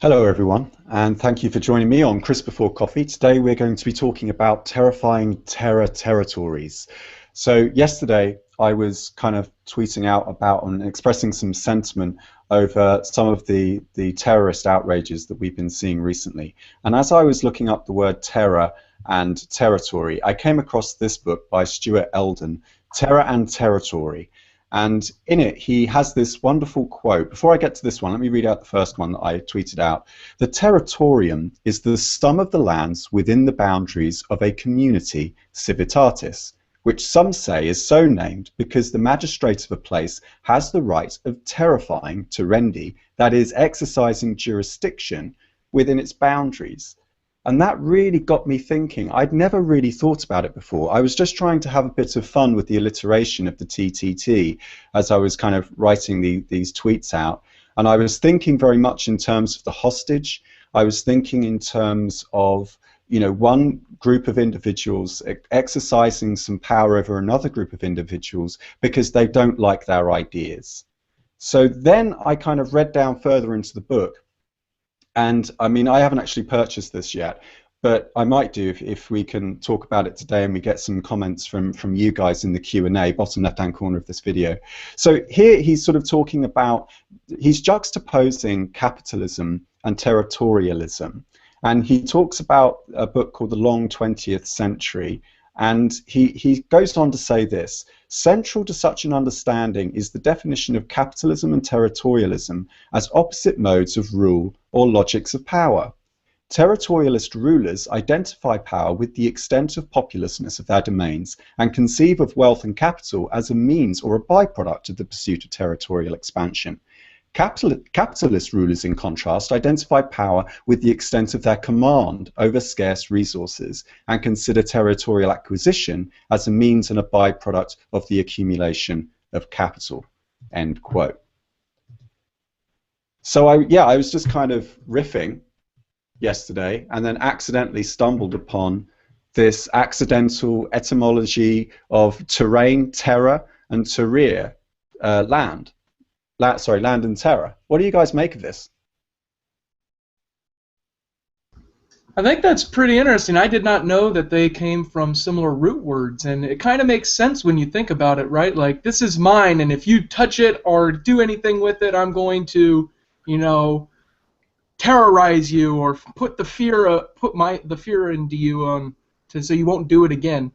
Hello everyone, and thank you for joining me on Chris Before Coffee. Today we're going to be talking about terrifying terror territories. So yesterday I was kind of tweeting out about and expressing some sentiment over some of the terrorist outrages that we've been seeing recently. And as I was looking up the word terror and territory, I came across this book by Stuart Elden, Terror and Territory. And in it, he has this wonderful quote. Before I get to this one, let me read out the first one that I tweeted out. The territorium is the sum of the lands within the boundaries of a community civitatis, which some say is so named because the magistrate of a place has the right of terrifying terendi, that is, exercising jurisdiction within its boundaries. And that really got me thinking. I'd never really thought about it before. I was just trying to have a bit of fun with the alliteration of the TTT as I was kind of writing these tweets out. And I was thinking very much in terms of the hostage. I was thinking in terms of, one group of individuals exercising some power over another group of individuals because they don't like their ideas. So then I kind of read down further into the book. And I mean, I haven't actually purchased this yet, but I might do if we can talk about it today and we get some comments from you guys in the Q&A, bottom left-hand corner of this video. So here he's sort of talking about, he's juxtaposing capitalism and territorialism. And he talks about a book called The Long 20th Century. And he goes on to say this: central to such an understanding is the definition of capitalism and territorialism as opposite modes of rule or logics of power. Territorialist rulers identify power with the extent of populousness of their domains and conceive of wealth and capital as a means or a byproduct of the pursuit of territorial expansion. Capitalist rulers, in contrast, identify power with the extent of their command over scarce resources and consider territorial acquisition as a means and a byproduct of the accumulation of capital. End quote. So I was just kind of riffing yesterday and then accidentally stumbled upon this accidental etymology of terrain, terror, and terrir, land. Land and terror. What do you guys make of this? I think that's pretty interesting. I did not know that they came from similar root words, and it kind of makes sense when you think about it, right? Like, this is mine, and if you touch it or do anything with it, I'm going to, terrorize you or put the fear into you so you won't do it again.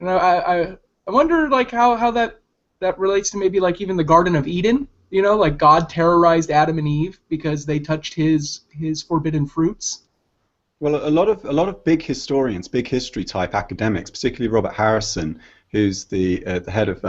I wonder like how that relates to maybe like even the Garden of Eden. Like God terrorized Adam and Eve because they touched his forbidden fruits. Well, a lot of big historians, big history type academics, particularly Robert Harrison, who's the head of,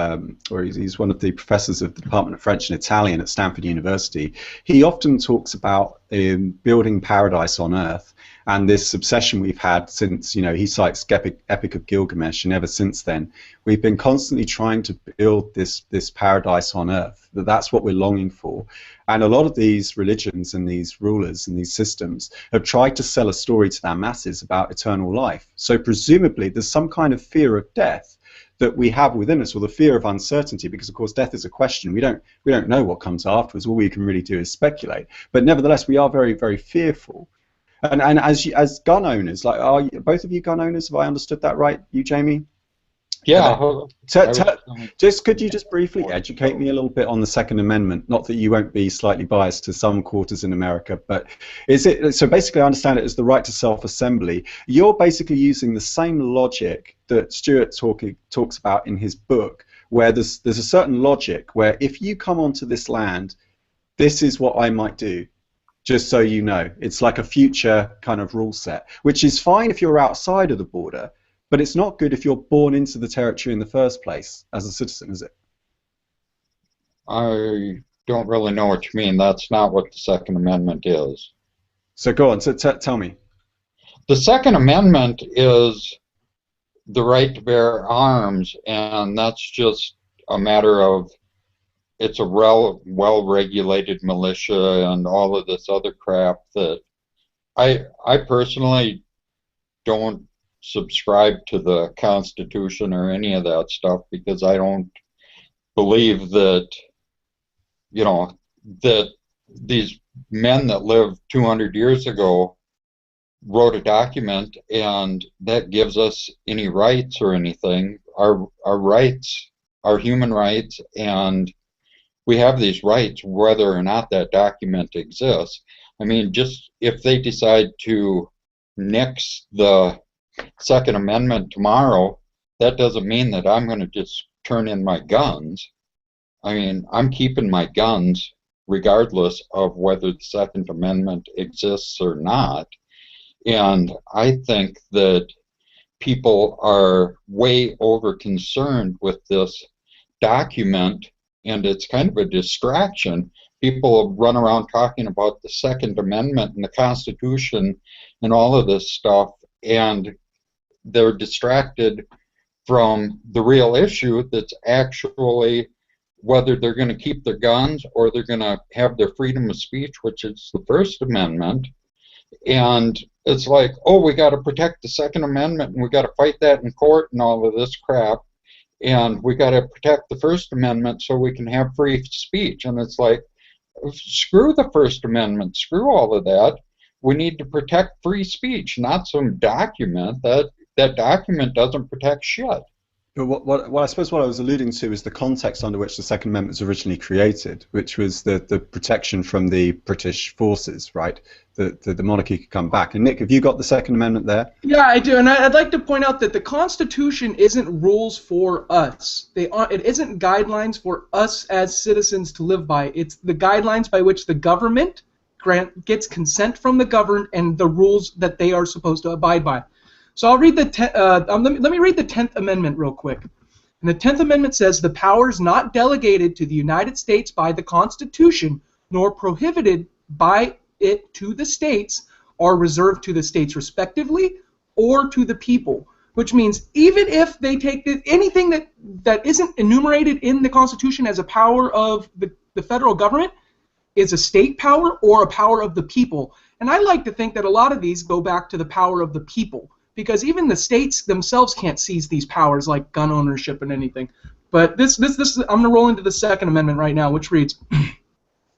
or he's one of the professors of the Department of French and Italian at Stanford University. He often talks about building paradise on Earth, and this obsession we've had since, he cites Epic of Gilgamesh, and ever since then, we've been constantly trying to build this paradise on Earth. That's what we're longing for. And a lot of these religions and these rulers and these systems have tried to sell a story to their masses about eternal life. So presumably there's some kind of fear of death that we have within us, or the fear of uncertainty, because of course death is a question. We don't know what comes afterwards. All we can really do is speculate. But nevertheless, we are very, very fearful. And as gun owners, like, are both of you gun owners? Have I understood that right? You, Jamie? Yeah. Could you just briefly educate me a little bit on the Second Amendment? Not that you won't be slightly biased to some quarters in America, but is it so? Basically, I understand it as the right to self-assembly. You're basically using the same logic that Stuart talks about in his book, where there's a certain logic where if you come onto this land, this is what I might do. Just so you know, it's like a future kind of rule set, which is fine if you're outside of the border. But it's not good if you're born into the territory in the first place as a citizen, is it? I don't really know what you mean. That's not what the Second Amendment is. So go on, so tell me. The Second Amendment is the right to bear arms, and that's just a matter of it's a well-regulated militia and all of this other crap that I personally don't subscribe to the Constitution or any of that stuff, because I don't believe that that these men that lived 200 years ago wrote a document, and that gives us any rights or anything. Our rights are human rights, and we have these rights whether or not that document exists. I mean, just if they decide to nix the Second Amendment tomorrow, that doesn't mean that I'm going to just turn in my guns. I mean, I'm keeping my guns regardless of whether the Second Amendment exists or not. And I think that people are way over concerned with this document, and it's kind of a distraction. People run around talking about the Second Amendment and the Constitution and all of this stuff, and they're distracted from the real issue that's actually whether they're going to keep their guns or they're going to have their freedom of speech, which is the First Amendment. And it's like, oh, we got to protect the Second Amendment, and we got to fight that in court and all of this crap, and we got to protect the First Amendment so we can have free speech. And it's like, screw the First Amendment, screw all of that. We need to protect free speech, not some document. That document doesn't protect shit. But what I suppose what I was alluding to is the context under which the Second Amendment was originally created, which was the protection from the British forces, right? The monarchy could come back. And Nick, have you got the Second Amendment there? Yeah, I do, and I'd like to point out that the Constitution isn't rules for us. It isn't guidelines for us as citizens to live by. It's the guidelines by which the government gets consent from the governed and the rules that they are supposed to abide by. So I'll read let me read the 10th Amendment real quick. And the 10th Amendment says, the powers not delegated to the United States by the Constitution, nor prohibited by it to the states, are reserved to the states respectively or to the people. Which means even if they take anything that isn't enumerated in the Constitution as a power of the federal government is a state power or a power of the people. And I like to think that a lot of these go back to the power of the people, because even the states themselves can't seize these powers like gun ownership and anything. But this I'm going to roll into the Second Amendment right now, which reads,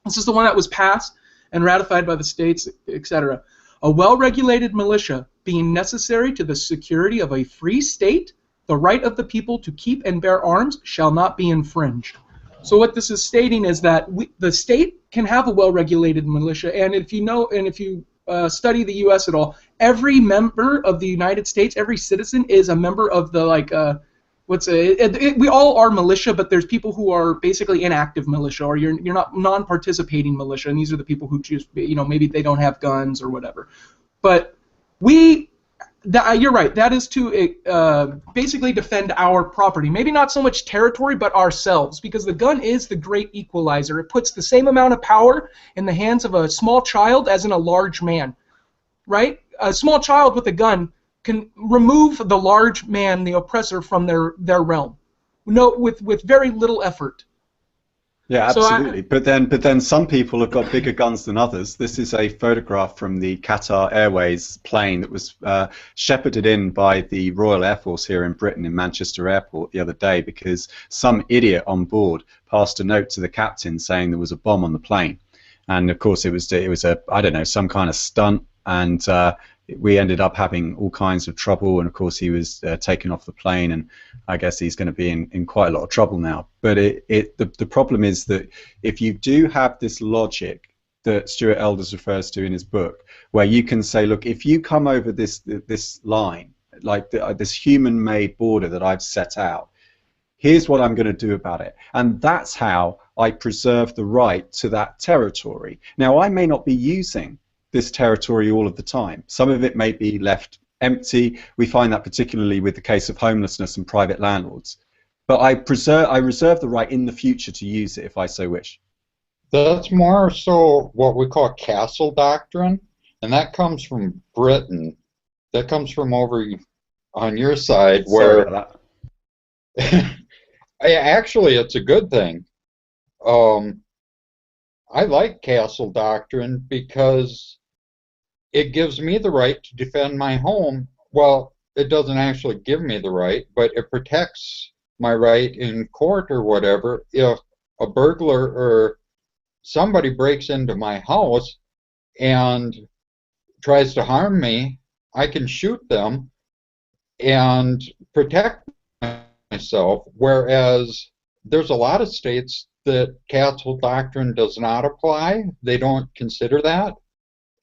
this is the one that was passed and ratified by the states, etc. A well-regulated militia being necessary to the security of a free state, the right of the people to keep and bear arms shall not be infringed. So what this is stating is that the state can have a well-regulated militia, and if you study the U.S. at all, every member of the United States, every citizen is a member of the we all are militia, but there's people who are basically inactive militia, or you're not non-participating militia, and these are the people who choose, maybe they don't have guns or whatever. But you're right, that is to basically defend our property. Maybe not so much territory, but ourselves, because the gun is the great equalizer. It puts the same amount of power in the hands of a small child as in a large man, right? A small child with a gun can remove the large man, the oppressor, from their realm, with very little effort. Yeah, absolutely. But then some people have got bigger guns than others. This is a photograph from the Qatar Airways plane that was shepherded in by the Royal Air Force here in Britain in Manchester Airport the other day because some idiot on board passed a note to the captain saying there was a bomb on the plane. And of course it was some kind of stunt, and we ended up having all kinds of trouble, and of course he was taken off the plane, and I guess he's going to be in quite a lot of trouble now. But the problem is that if you do have this logic that Stuart Elders refers to in his book, where you can say, look, if you come over this line, like this human-made border that I've set out, here's what I'm going to do about it. And that's how I preserve the right to that territory. Now, I may not be using this territory all of the time. Some of it may be left empty. We find that particularly with the case of homelessness and private landlords. But I reserve the right in the future to use it if I so wish. That's more so what we call castle doctrine, and that comes from Britain. That comes from over on your side, where Sorry about that. Actually it's a good thing. I like castle doctrine because it gives me the right to defend my home. Well, it doesn't actually give me the right, but it protects my right in court or whatever. If a burglar or somebody breaks into my house, and tries to harm me, I can shoot them and protect myself, whereas there's a lot of states that castle doctrine does not apply. They don't consider that.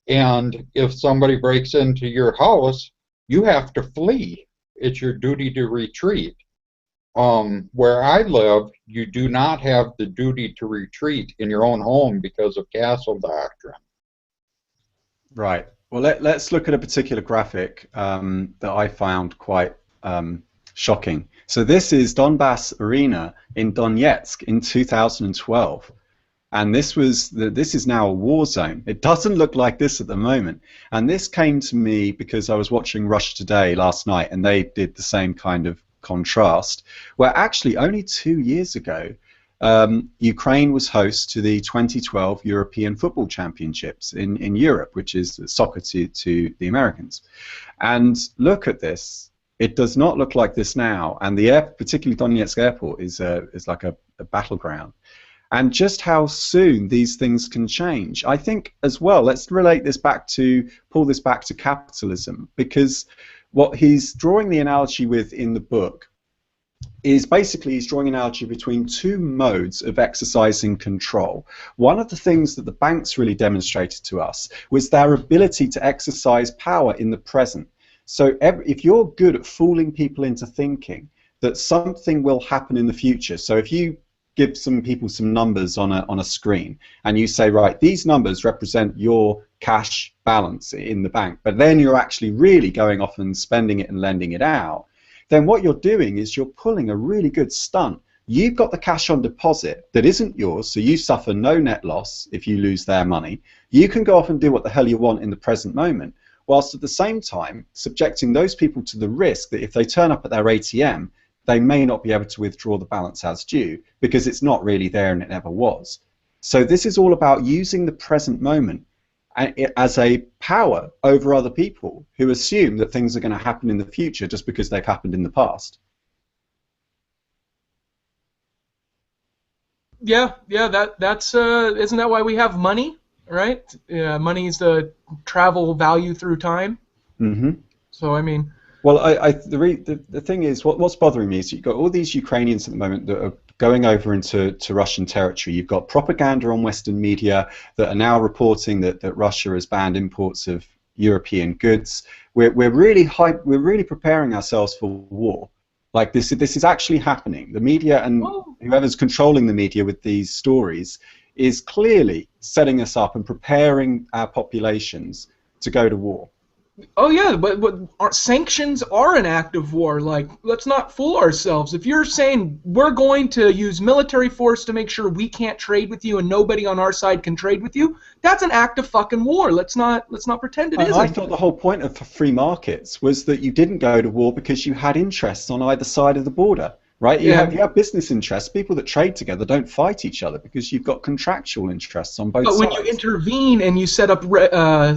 And if somebody breaks into your house, you have to flee. It's your duty to retreat. Where I live, you do not have the duty to retreat in your own home because of castle doctrine. Right. Well, let's look at a particular graphic that I found quite shocking. So this is Donbass Arena in Donetsk in 2012. And this is now a war zone. It doesn't look like this at the moment. And this came to me because I was watching Russia Today last night, and they did the same kind of contrast, where actually only 2 years ago, Ukraine was host to the 2012 European Football Championships in Europe, which is soccer to the Americans. And look at this. It does not look like this now. And the particularly Donetsk airport is like a battleground. And just how soon these things can change. I think as well, let's pull this back to capitalism, because what he's drawing the analogy with in the book is basically he's drawing an analogy between two modes of exercising control. One of the things that the banks really demonstrated to us was their ability to exercise power in the present. So if you're good at fooling people into thinking that something will happen in the future, so if you give some people some numbers on a screen and you say, right, these numbers represent your cash balance in the bank, but then you're actually really going off and spending it and lending it out, then what you're doing is you're pulling a really good stunt. You've got the cash on deposit that isn't yours, so you suffer no net loss if you lose their money. You can go off and do what the hell you want in the present moment, whilst at the same time subjecting those people to the risk that if they turn up at their ATM, they may not be able to withdraw the balance as due because it's not really there and it never was. So this is all about using the present moment as a power over other people who assume that things are going to happen in the future just because they've happened in the past. Yeah, that's isn't that why we have money, right? Money is the travel value through time. Mm-hmm. So I mean. Well, the thing is, what's bothering me is you've got all these Ukrainians at the moment that are going over into Russian territory. You've got propaganda on Western media that are now reporting that Russia has banned imports of European goods. We're really preparing ourselves for war. Like this is actually happening. The media and whoever's controlling the media with these stories is clearly setting us up and preparing our populations to go to war. Oh yeah, but our sanctions are an act of war. Like, let's not fool ourselves. If you're saying we're going to use military force to make sure we can't trade with you and nobody on our side can trade with you, that's an act of fucking war. Let's not pretend it isn't. I thought the whole point of free markets was that you didn't go to war because you had interests on either side of the border. Right? You have business interests. People that trade together don't fight each other because you've got contractual interests on both sides. But when you intervene and you set up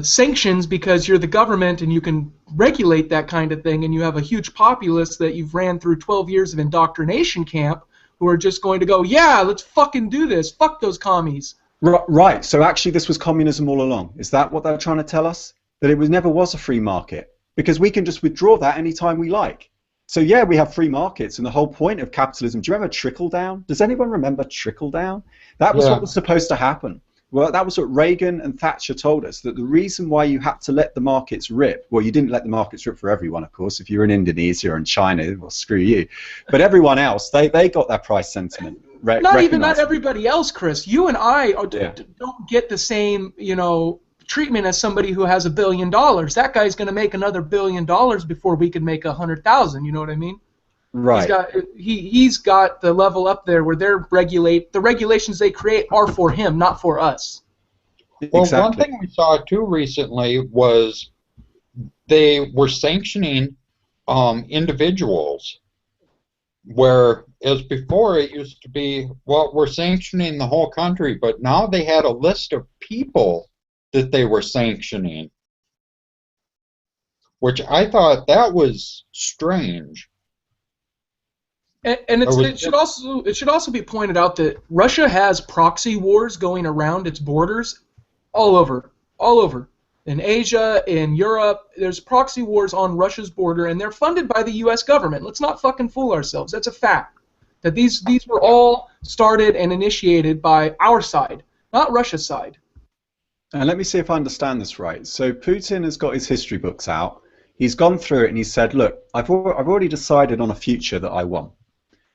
sanctions because you're the government and you can regulate that kind of thing, and you have a huge populace that you've ran through 12 years of indoctrination camp who are just going to go, yeah, let's fucking do this. Fuck those commies. Right. So actually this was communism all along. Is that what they're trying to tell us? That it never was a free market? Because we can just withdraw that anytime we like. So yeah, we have free markets, and the whole point of capitalism. Do you remember trickle down? Does anyone remember trickle down? That was what was supposed to happen. Well, that was what Reagan and Thatcher told us, that the reason why you had to let the markets rip, well, you didn't let the markets rip for everyone, of course. If you're in Indonesia or in China, well, screw you. But everyone else, they got their price sentiment. Not everybody else, Chris. You and I don't get the same, treatment as somebody who has $1 billion. That guy's going to make another $1 billion before we can make 100,000. You know what I mean? Right. He's got the level up there where the regulations they create are for him, not for us. Well, one thing we saw too recently was they were sanctioning individuals, whereas before it used to be, well, we're sanctioning the whole country, but now they had a list of people that they were sanctioning, which I thought that was strange. And it should also be pointed out that Russia has proxy wars going around its borders all over all over. In Asia, in Europe, there's proxy wars on Russia's border, and they're funded by the U.S. government. Let's not fucking fool ourselves. That's a fact. That these were all started and initiated by our side, not Russia's side. And let me see if I understand this right. So Putin has got his history books out. He's gone through it and he said, look, I've already decided on a future that I want.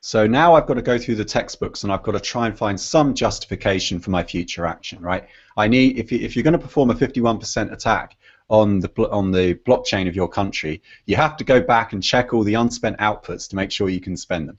So now I've got to go through the textbooks and I've got to try and find some justification for my future action, right? I need, if you're going to perform a 51% attack on the blockchain of your country, you have to go back and check all the unspent outputs to make sure you can spend them.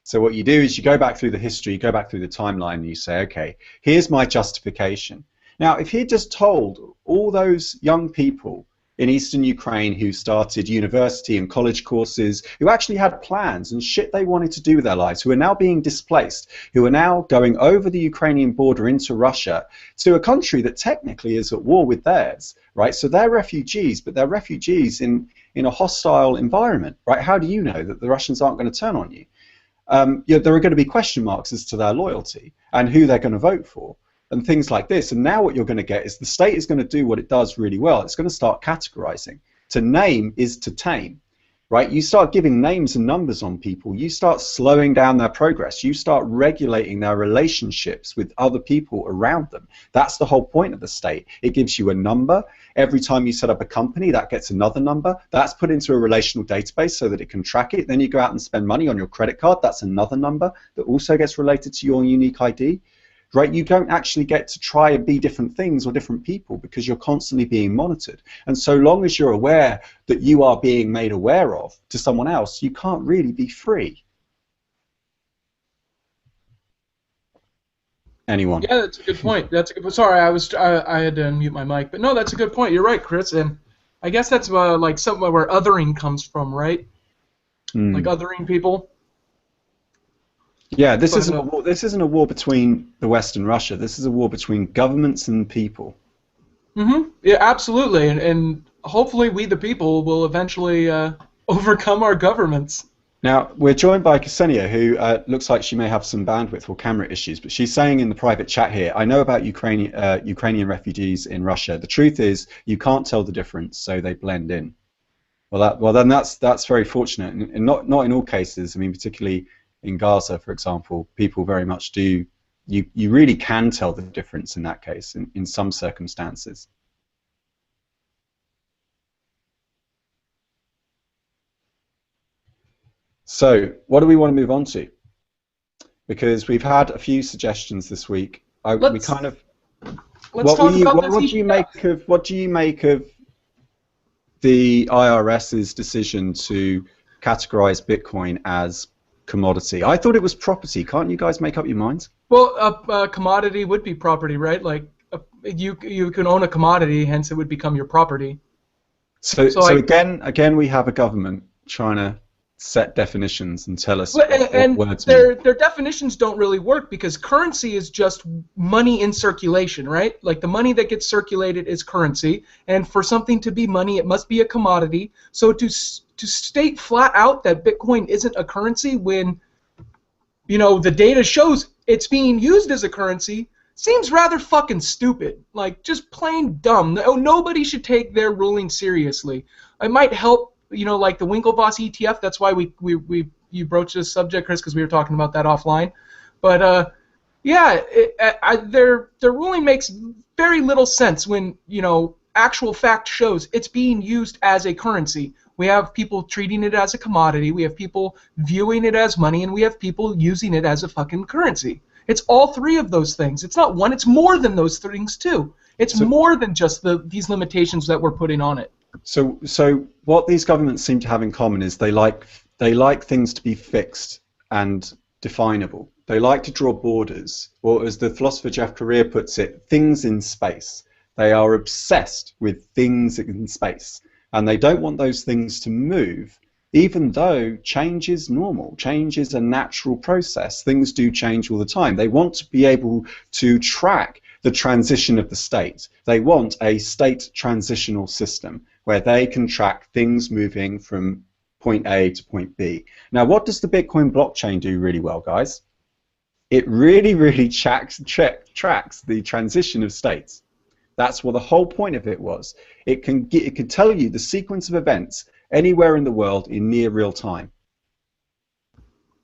So what you do is you go back through the history, you go back through the timeline, and you say, okay, here's my justification. Now, if he just told all those young people in eastern Ukraine who started university and college courses, who actually had plans and shit they wanted to do with their lives, who are now being displaced, who are now going over the Ukrainian border into Russia, to a country that technically is at war with theirs, right? So they're refugees, but they're refugees in a hostile environment, right? How do you know that the Russians aren't going to turn on you? There are going to be question marks as to their loyalty and who they're going to vote for, and things like this. And now what you're going to get is the state is going to do what it does really well. It's going to start categorizing. To name is to tame, right? You start giving names and numbers on people. You start slowing down their progress. You start regulating their relationships with other people around them. That's the whole point of the state. It gives you a number. Every time you set up a company, that gets another number. That's put into a relational database so that it can track it. Then you go out and spend money on your credit card. That's another number that also gets related to your unique ID. Right, you don't actually get to try and be different things or different people because you're constantly being monitored. And so long as you're aware that you are being made aware of to someone else, you can't really be free. Anyone? Yeah, that's a good point. Sorry, I had to unmute my mic, but no, that's a good point. You're right, Chris, and I guess that's like somewhere where othering comes from, right? Like othering people. Yeah, this isn't a war. This isn't a war between the West and Russia. This is a war between governments and people. Yeah, absolutely, and hopefully we, the people, will eventually overcome our governments. Now we're joined by Ksenia, who looks like she may have some bandwidth or camera issues, but she's saying in the private chat here, "I know about Ukrainian refugees in Russia. The truth is, you can't tell the difference, so they blend in." Well, then that's very fortunate, and not in all cases. I mean, particularly in Gaza, for example, people very much do. You really can tell the difference in that case, in some circumstances. So, what do we want to move on to? Because we've had a few suggestions this week. What do you make of the IRS's decision to categorize Bitcoin as commodity? I thought it was property. Can't you guys make up your minds? Well, a commodity would be property, right? Like you can own a commodity, hence it would become your property. So again, we have a government trying to set definitions and tell us what words mean. Their definitions don't really work because currency is just money in circulation, right? Like the money that gets circulated is currency, and for something to be money, it must be a commodity. So to state flat out that Bitcoin isn't a currency when, the data shows it's being used as a currency seems rather fucking stupid. Like, just plain dumb. Nobody should take their ruling seriously. It might help, like the Winklevoss ETF. That's why you broached this subject, Chris, because we were talking about that offline. But their ruling makes very little sense when actual fact shows it's being used as a currency. We have people treating it as a commodity. We have people viewing it as money, and we have people using it as a fucking currency. It's all three of those things. It's not one. It's more than those things too. It's more than just these limitations that we're putting on it. So what these governments seem to have in common is they like things to be fixed and definable. They like to draw borders, or as the philosopher Jeff Correa puts it, things in space. They are obsessed with things in space, and they don't want those things to move, even though change is normal. Change is a natural process. Things do change all the time. They want to be able to track the transition of the state. They want a state transitional system where they can track things moving from point A to point B. Now, what does the Bitcoin blockchain do really well, guys? It really, really tracks the transition of states. That's what the whole point of it was. It can tell you the sequence of events anywhere in the world in near real time.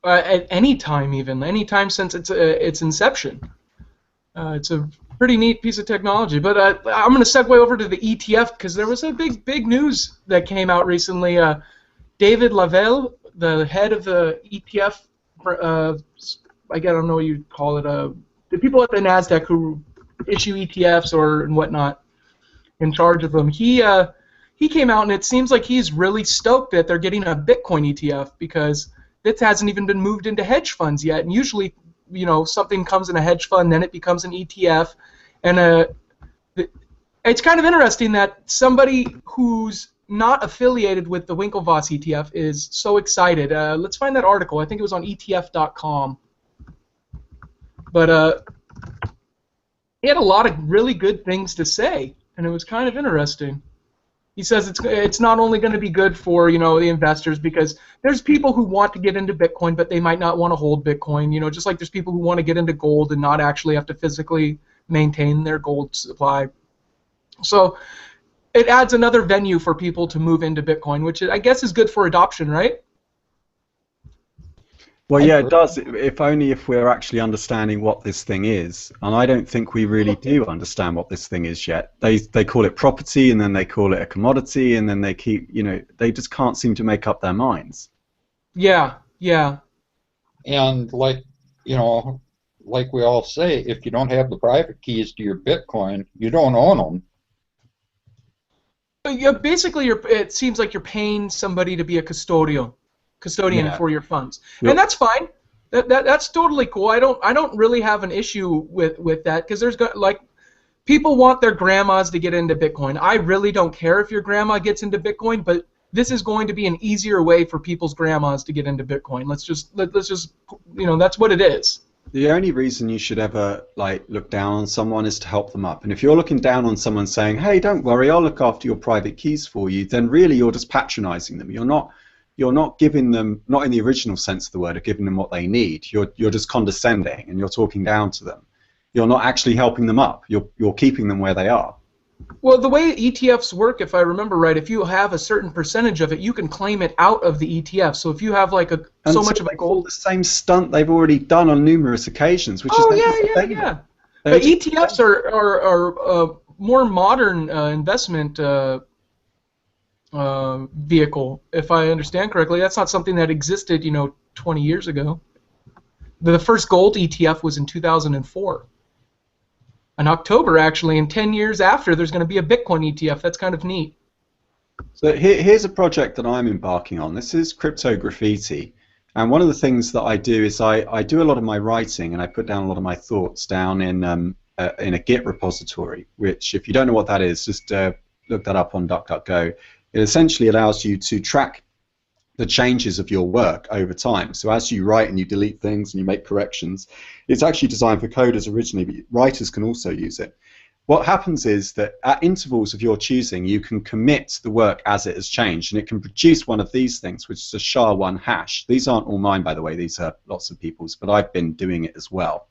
At any time, even any time since its inception. It's a pretty neat piece of technology. But I'm going to segue over to the ETF because there was a big news that came out recently. David Lavelle, the head of the ETF, I don't know what you'd call it, the people at the NASDAQ who issue ETFs and whatnot, in charge of them. He came out and it seems like he's really stoked that they're getting a Bitcoin ETF because it hasn't even been moved into hedge funds yet. And usually, something comes in a hedge fund, then it becomes an ETF, and it's kind of interesting that somebody who's not affiliated with the Winklevoss ETF is so excited. Let's find that article. I think it was on ETF.com. But he had a lot of really good things to say, and it was kind of interesting. He says it's not only going to be good for the investors because there's people who want to get into Bitcoin but they might not want to hold Bitcoin. Just like there's people who want to get into gold and not actually have to physically maintain their gold supply. So it adds another venue for people to move into Bitcoin, which I guess is good for adoption, right? Well, yeah, it does, if only if we're actually understanding what this thing is. And I don't think we really do understand what this thing is yet. They call it property, and then they call it a commodity, and then they keep, they just can't seem to make up their minds. Yeah, yeah. And like we all say, if you don't have the private keys to your Bitcoin, you don't own them. Yeah, basically, it seems like you're paying somebody to be a custodian for your funds, and that's fine. That's totally cool. I don't really have an issue with that because there's people want their grandmas to get into Bitcoin. I really don't care if your grandma gets into Bitcoin, but this is going to be an easier way for people's grandmas to get into Bitcoin. Let's just that's what it is. The only reason you should ever look down on someone is to help them up. And if you're looking down on someone saying, "Hey, don't worry, I'll look after your private keys for you," then really you're just patronizing them. You're not giving them, not in the original sense of the word, of giving them what they need. You're just condescending and you're talking down to them. You're not actually helping them up. You're keeping them where they are. Well, the way ETFs work, if I remember right, if you have a certain percentage of it, you can claim it out of the ETF. So if you have so much of a gold, the same stunt they've already done on numerous occasions, which is yeah. But ETFs are more modern investment vehicle, if I understand correctly. That's not something that existed, 20 years ago. The first gold ETF was in 2004. In October, actually, and 10 years after, there's going to be a Bitcoin ETF. That's kind of neat. So here's a project that I'm embarking on. This is Crypto Graffiti. And one of the things that I do is I do a lot of my writing and I put down a lot of my thoughts down in a Git repository, which, if you don't know what that is, just look that up on DuckDuckGo. It essentially allows you to track the changes of your work over time. So as you write and you delete things and you make corrections, it's actually designed for coders originally, but writers can also use it. What happens is that at intervals of your choosing, you can commit the work as it has changed, and it can produce one of these things, which is a SHA-1 hash. These aren't all mine, by the way. These are lots of people's, but I've been doing it as well.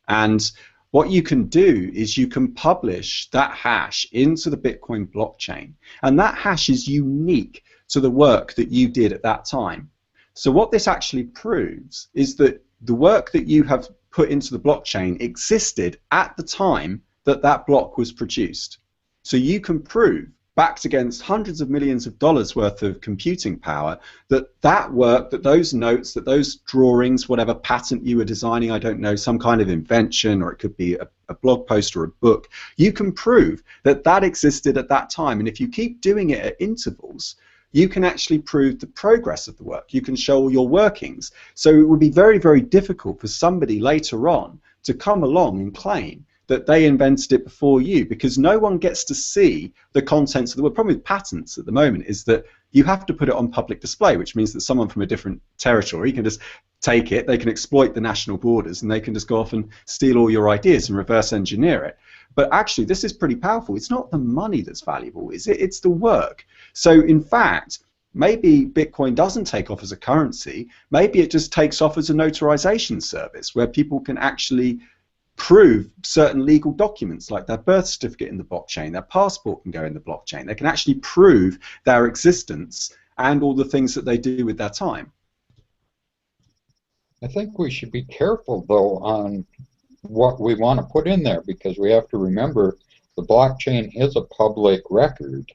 And what you can do is you can publish that hash into the Bitcoin blockchain, and that hash is unique to the work that you did at that time. So what this actually proves is that the work that you have put into the blockchain existed at the time that that block was produced. So you can prove, backed against hundreds of millions of dollars worth of computing power, that that work, that those notes, that those drawings, whatever patent you were designing, I don't know, some kind of invention, or it could be a blog post or a book, you can prove that that existed at that time. And if you keep doing it at intervals, you can actually prove the progress of the work. You can show all your workings. So it would be very, very difficult for somebody later on to come along and claim that they invented it before you, because no one gets to see the contents of the work. The problem with patents at the moment is that you have to put it on public display, which means that someone from a different territory can just take it, they can exploit the national borders, and they can just go off and steal all your ideas and reverse engineer it. But actually, this is pretty powerful. It's not the money that's valuable, is it? It's the work. So in fact, maybe Bitcoin doesn't take off as a currency. Maybe it just takes off as a notarization service where people can actually prove certain legal documents, like their birth certificate in the blockchain, their passport can go in the blockchain. They can actually prove their existence and all the things that they do with their time. I think we should be careful, though, on what we want to put in there, because we have to remember the blockchain is a public record.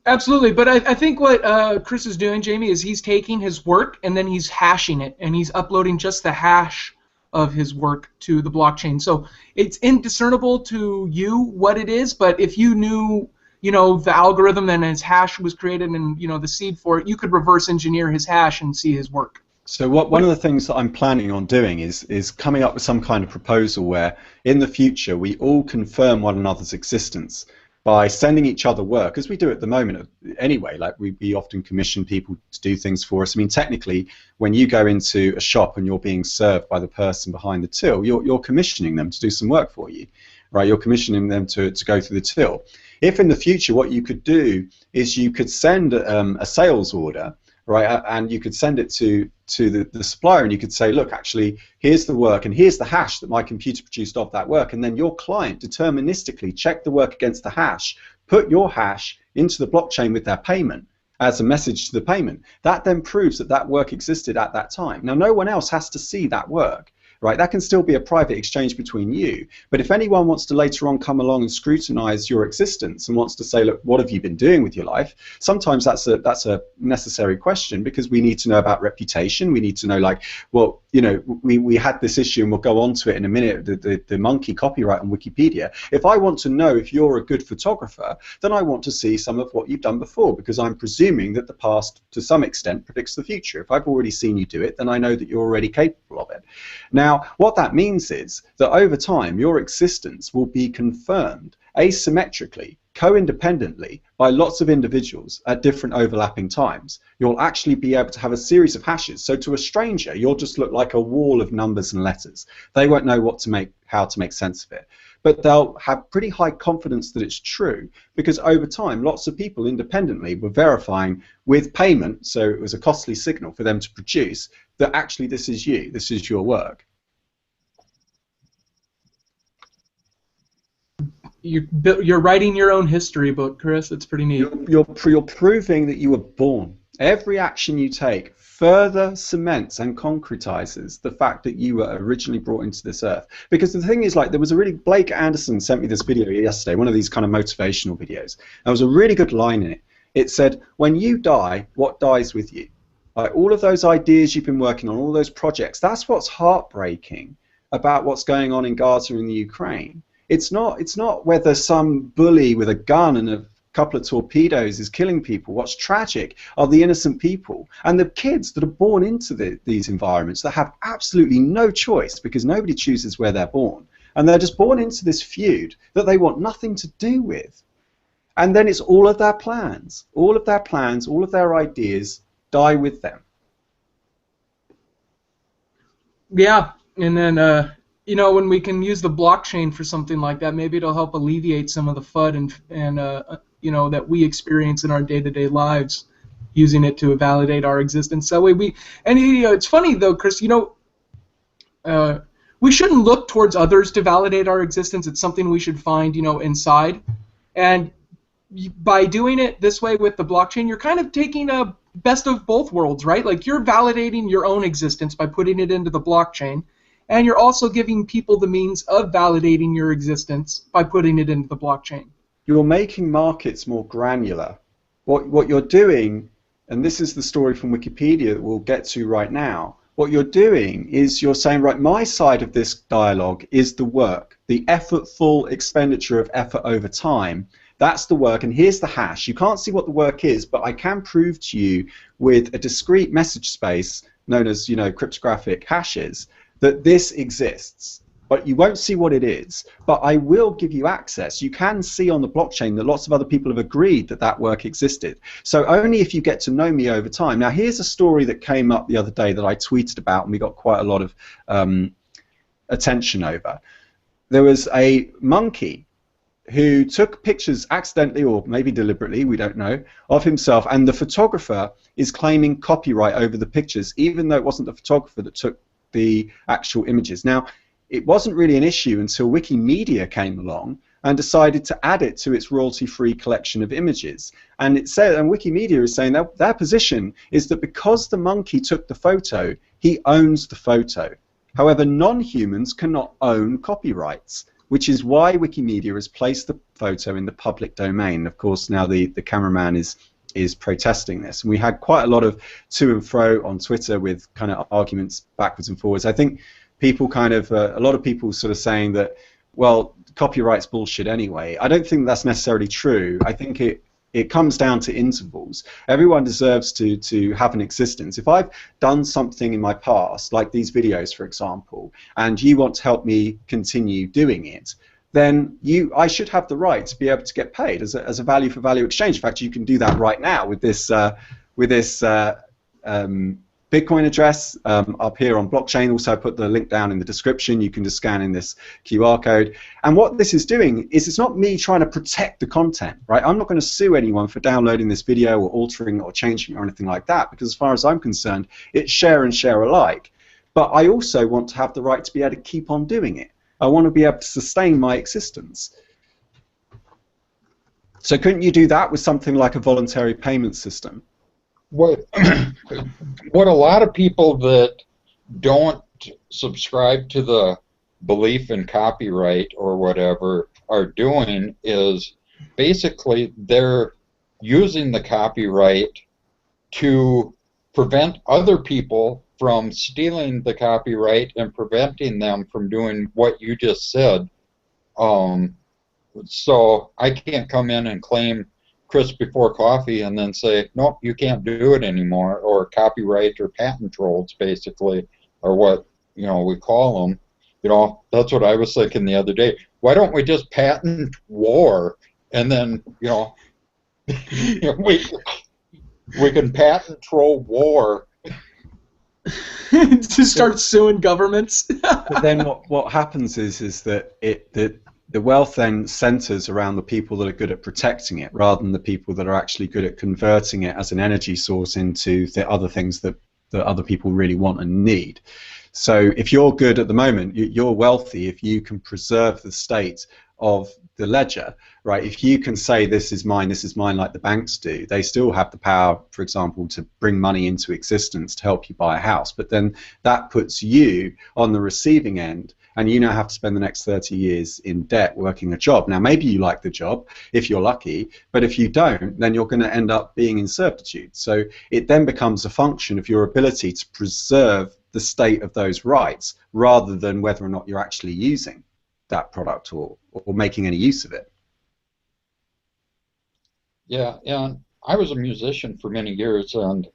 Absolutely, but I think what Chris is doing, Jamie, is he's taking his work and then he's hashing it, and he's uploading just the hash of his work to the blockchain. So it's indiscernible to you what it is, but if you knew, you know, the algorithm and his hash was created and, you know, the seed for it, you could reverse engineer his hash and see his work. So one of the things that I'm planning on doing is coming up with some kind of proposal where in the future we all confirm one another's existence by sending each other work, as we do at the moment anyway. Like we often commission people to do things for us. I mean, technically, when you go into a shop and you're being served by the person behind the till, you're commissioning them to do some work for you, right? You're commissioning them to go through the till. If in the future what you could do is you could send a sales order, right, and you could send it to the supplier, and you could say, look, actually, here's the work, and here's the hash that my computer produced of that work, and then your client deterministically check the work against the hash, put your hash into the blockchain with their payment as a message to the payment. That then proves that that work existed at that time. Now, no one else has to see that work. Right, that can still be a private exchange between you, but if anyone wants to later on come along and scrutinize your existence and wants to say, look, what have you been doing with your life? Sometimes that's a necessary question, because we need to know about reputation. We need to know, like, well, you know, we had this issue, and we'll go on to it in a minute, the monkey copyright on Wikipedia. If I want to know if you're a good photographer, then I want to see some of what you've done before, because I'm presuming that the past to some extent predicts the future. If I've already seen you do it, then I know that you're already capable of it. Now, what that means is that over time your existence will be confirmed asymmetrically, co-independently, by lots of individuals at different overlapping times. You'll actually be able to have a series of hashes. So to a stranger, you'll just look like a wall of numbers and letters. They won't know how to make sense of it. But they'll have pretty high confidence that it's true, because over time lots of people independently were verifying with payment, so it was a costly signal for them to produce, that actually this is you, this is your work. You're writing your own history book, Chris. It's pretty neat. You're proving that you were born. Every action you take further cements and concretizes the fact that you were originally brought into this earth. Because the thing is, like, Blake Anderson sent me this video yesterday, one of these kind of motivational videos. There was a really good line in it. It said, when you die, what dies with you? Like, all of those ideas you've been working on, all those projects, that's what's heartbreaking about what's going on in Gaza and the Ukraine. It's not whether some bully with a gun and a couple of torpedoes is killing people. What's tragic are the innocent people and the kids that are born into these environments that have absolutely no choice, because nobody chooses where they're born. And they're just born into this feud that they want nothing to do with. And then it's all of their plans, all of their ideas die with them. Yeah, and then you know, when we can use the blockchain for something like that, maybe it'll help alleviate some of the FUD and you know, that we experience in our day-to-day lives, using it to validate our existence. That way you know, it's funny though, Chris. You know, we shouldn't look towards others to validate our existence. It's something we should find, you know, inside. And by doing it this way with the blockchain, you're kind of taking a best of both worlds, right? Like, you're validating your own existence by putting it into the blockchain. And you're also giving people the means of validating your existence by putting it into the blockchain. You're making markets more granular. What you're doing, and this is the story from Wikipedia that we'll get to right now, what you're doing is you're saying, right, my side of this dialogue is the work, the effortful expenditure of effort over time. That's the work, and here's the hash. You can't see what the work is, but I can prove to you with a discrete message space known as, you know, cryptographic hashes, that this exists, but you won't see what it is. But I will give you access. You can see on the blockchain that lots of other people have agreed that that work existed. So only if you get to know me over time. Now, here's a story that came up the other day that I tweeted about, and we got quite a lot of attention over. There was a monkey who took pictures accidentally, or maybe deliberately, we don't know, of himself, and the photographer is claiming copyright over the pictures, even though it wasn't the photographer that took the actual images. Now, it wasn't really an issue until Wikimedia came along and decided to add it to its royalty-free collection of images. And it said, and Wikimedia is saying that their position is that because the monkey took the photo, he owns the photo. However, non-humans cannot own copyrights, which is why Wikimedia has placed the photo in the public domain. Of course, now the cameraman is protesting this. And we had quite a lot of to and fro on Twitter with kind of arguments backwards and forwards. I think people kind of, a lot of people sort of saying that, well, copyright's bullshit anyway. I don't think that's necessarily true. I think it comes down to intervals. Everyone deserves to have an existence. If I've done something in my past, like these videos, for example, and you want to help me continue doing it, then I should have the right to be able to get paid as a value for value exchange. In fact, you can do that right now with this Bitcoin address up here on blockchain. Also, I put the link down in the description. You can just scan in this QR code. And what this is doing is it's not me trying to protect the content, right? I'm not going to sue anyone for downloading this video or altering it or changing it or anything like that, because as far as I'm concerned, it's share and share alike. But I also want to have the right to be able to keep on doing it. I want to be able to sustain my existence. So couldn't you do that with something like a voluntary payment system? What a lot of people that don't subscribe to the belief in copyright or whatever are doing is basically they're using the copyright to prevent other people from stealing the copyright and preventing them from doing what you just said. So I can't come in and claim Chris Before Coffee and then say, nope, you can't do it anymore, or copyright or patent trolls, basically, or what we call them. That's what I was thinking the other day. Why don't we just patent war, and then we can patent troll war. To start suing governments. But then what happens is that the wealth then centers around the people that are good at protecting it, rather than the people that are actually good at converting it as an energy source into the other things that other people really want and need. So if you're good at the moment, you're wealthy if you can preserve the state of the ledger, right? If you can say this is mine like the banks do, they still have the power, for example, to bring money into existence to help you buy a house. But then that puts you on the receiving end, and you now have to spend the next 30 years in debt working a job. Now, maybe you like the job, if you're lucky, but if you don't, then you're going to end up being in servitude. So it then becomes a function of your ability to preserve the state of those rights, rather than whether or not you're actually using that product or making any use of it. Yeah, and I was a musician for many years, and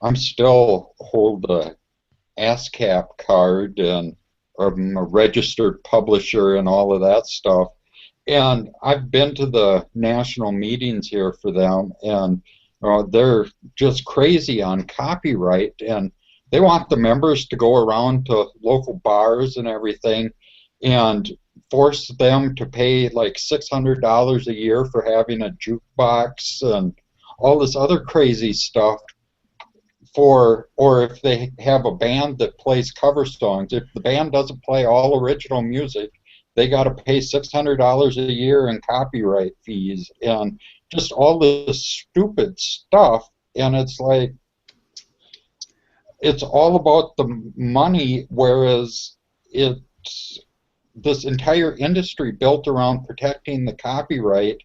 I'm still hold the ASCAP card, and I'm a registered publisher and all of that stuff. And I've been to the national meetings here for them, and they're just crazy on copyright, and they want the members to go around to local bars and everything and force them to pay like $600 a year for having a jukebox and all this other crazy stuff, or if they have a band that plays cover songs, if the band doesn't play all original music, they got to pay $600 a year in copyright fees and just all this stupid stuff. And it's like, it's all about the money, whereas it's this entire industry built around protecting the copyright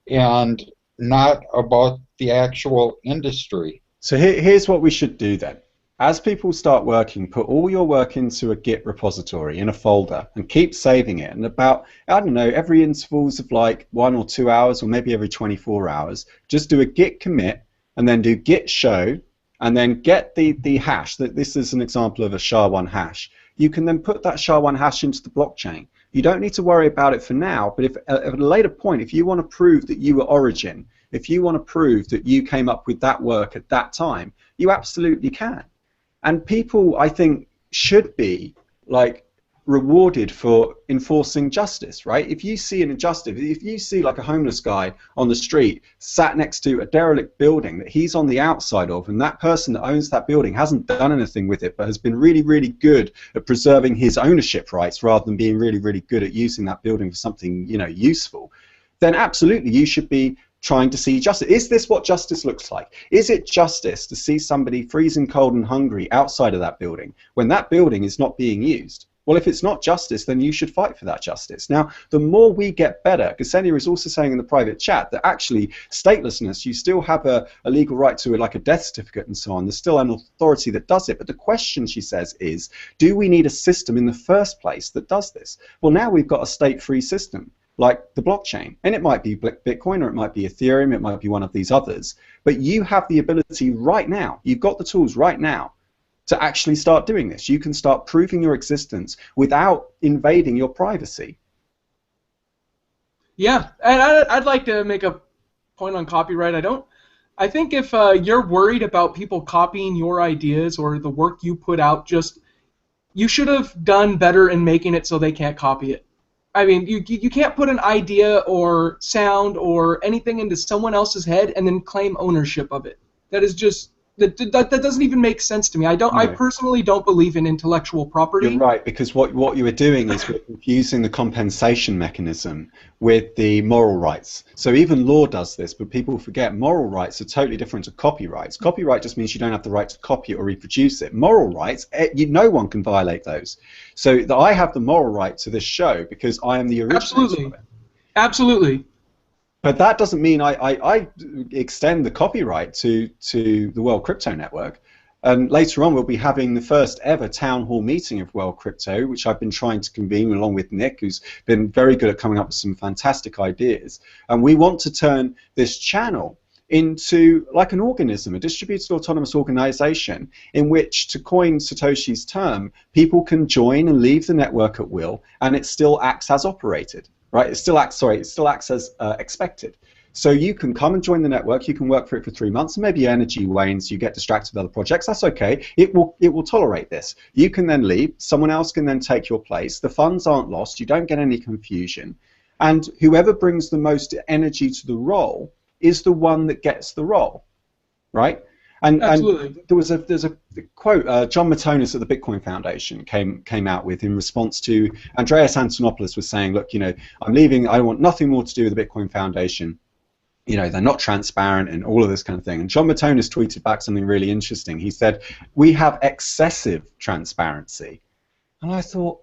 and not about the actual industry. So here's what we should do then. As people start working, put all your work into a Git repository in a folder and keep saving it. And about, I don't know, every intervals of like 1 or 2 hours, or maybe every 24 hours, just do a Git commit and then do Git show, and then get the hash. This is an example of a SHA-1 hash. You can then put that SHA-1 hash into the blockchain. You don't need to worry about it for now, but if at a later point, if you want to prove that you were origin, if you want to prove that you came up with that work at that time, you absolutely can. And people, I think, should be like rewarded for enforcing justice, right? If you see an injustice, if you see like a homeless guy on the street sat next to a derelict building that he's on the outside of, and that person that owns that building hasn't done anything with it but has been really, really good at preserving his ownership rights rather than being really, really good at using that building for something, you know, useful, then absolutely you should be trying to see justice. Is this what justice looks like? Is it justice to see somebody freezing cold and hungry outside of that building when that building is not being used? Well, if it's not justice, then you should fight for that justice. Now, the more we get better, Ksenia is also saying in the private chat that actually statelessness, you still have a legal right to like a death certificate and so on. There's still an authority that does it. But the question, she says, is, do we need a system in the first place that does this? Well, now we've got a state-free system like the blockchain. And it might be Bitcoin, or it might be Ethereum, it might be one of these others. But you have the ability right now, you've got the tools right now to actually start doing this. You can start proving your existence without invading your privacy. Yeah, and I'd like to make a point on copyright. I think if you're worried about people copying your ideas or the work you put out, you should have done better in making it so they can't copy it. I mean, you can't put an idea or sound or anything into someone else's head and then claim ownership of it. That is just that doesn't even make sense to me. I personally don't believe in intellectual property. You're right, because what you were doing is we're confusing the compensation mechanism with the moral rights. So even law does this, but people forget moral rights are totally different to copyrights. Copyright just means you don't have the right to copy it or reproduce it. Moral rights, no one can violate those. So I have the moral right to this show because I am the originator of it. Absolutely. But that doesn't mean I extend the copyright to the World Crypto Network. And later on, we'll be having the first ever town hall meeting of World Crypto, which I've been trying to convene along with Nick, who's been very good at coming up with some fantastic ideas. And we want to turn this channel into like an organism, a distributed autonomous organization in which, to coin Satoshi's term, people can join and leave the network at will, and it still acts as operated. Right? It still acts as expected. So you can come and join the network. You can work for it for 3 months. Maybe energy wanes. You get distracted with other projects. That's okay. It will tolerate this. You can then leave. Someone else can then take your place. The funds aren't lost. You don't get any confusion. And whoever brings the most energy to the role is the one that gets the role. Right? And there's a quote John Matonis at the Bitcoin Foundation came out with in response to Andreas Antonopoulos was saying, look, you know, I'm leaving. I want nothing more to do with the Bitcoin Foundation. You know, they're not transparent and all of this kind of thing. And John Matonis tweeted back something really interesting. He said, we have excessive transparency. And I thought,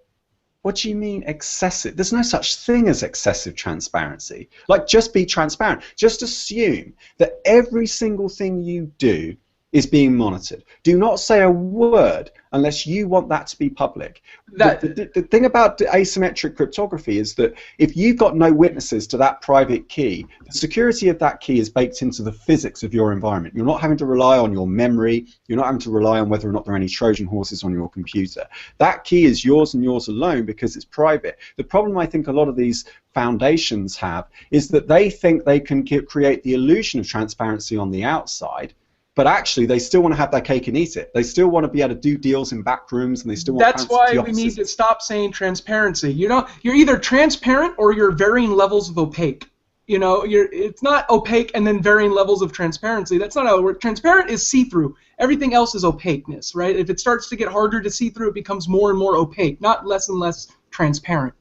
what do you mean excessive? There's no such thing as excessive transparency. Like, just be transparent. Just assume that every single thing you do is being monitored. Do not say a word unless you want that to be public. The thing about asymmetric cryptography is that if you've got no witnesses to that private key, the security of that key is baked into the physics of your environment. You're not having to rely on your memory. You're not having to rely on whether or not there are any Trojan horses on your computer. That key is yours and yours alone because it's private. The problem I think a lot of these foundations have is that they think they can create the illusion of transparency on the outside, but actually they still want to have their cake and eat it. They still want to be able to do deals in back rooms, and they still want That's why we need to stop saying transparency. You know, you're either transparent or you're varying levels of opaque. You know, it's not opaque and then varying levels of transparency. That's not how it works. Transparent is see-through. Everything else is opaqueness, right? If it starts to get harder to see through, it becomes more and more opaque, not less and less transparent.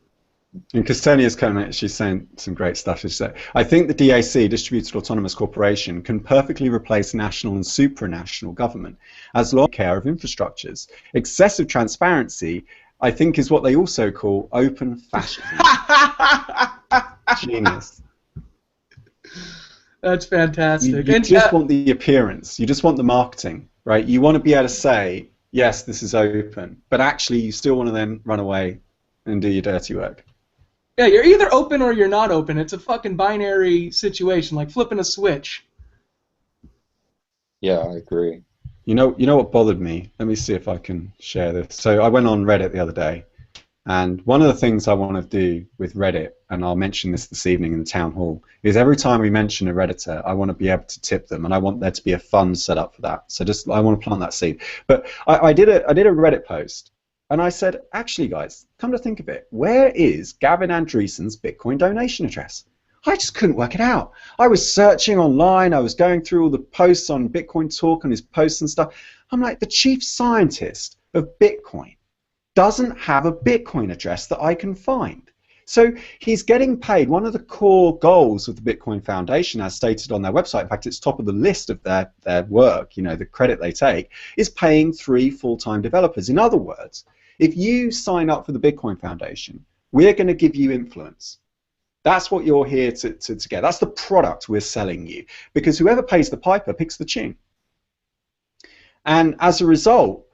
And Ksenia's comment, she's saying some great stuff. She said, I think the DAC, Distributed Autonomous Corporation, can perfectly replace national and supranational government as long as care of infrastructures. Excessive transparency, I think, is what they also call open fascism. Genius. That's fantastic. You just want the appearance. You just want the marketing, right? You want to be able to say, yes, this is open, but actually you still want to then run away and do your dirty work. Yeah, you're either open or you're not open. It's a fucking binary situation, like flipping a switch. Yeah, I agree. You know what bothered me? Let me see if I can share this. So I went on Reddit the other day, and one of the things I want to do with Reddit, and I'll mention this evening in the town hall, is every time we mention a Redditor, I want to be able to tip them, and I want there to be a fund set up for that. So I want to plant that seed. But I did a Reddit post and I said, actually, guys, come to think of it, where is Gavin Andreessen's Bitcoin donation address? I just couldn't work it out. I was searching online. I was going through all the posts on Bitcoin Talk and his posts and stuff. I'm like, the chief scientist of Bitcoin doesn't have a Bitcoin address that I can find. So he's getting paid. One of the core goals of the Bitcoin Foundation, as stated on their website, in fact, it's top of the list of their work, you know, the credit they take, is paying 3 full-time developers. In other words, if you sign up for the Bitcoin Foundation, we're going to give you influence. That's what you're here to get. That's the product we're selling you, because whoever pays the piper picks the tune. And as a result,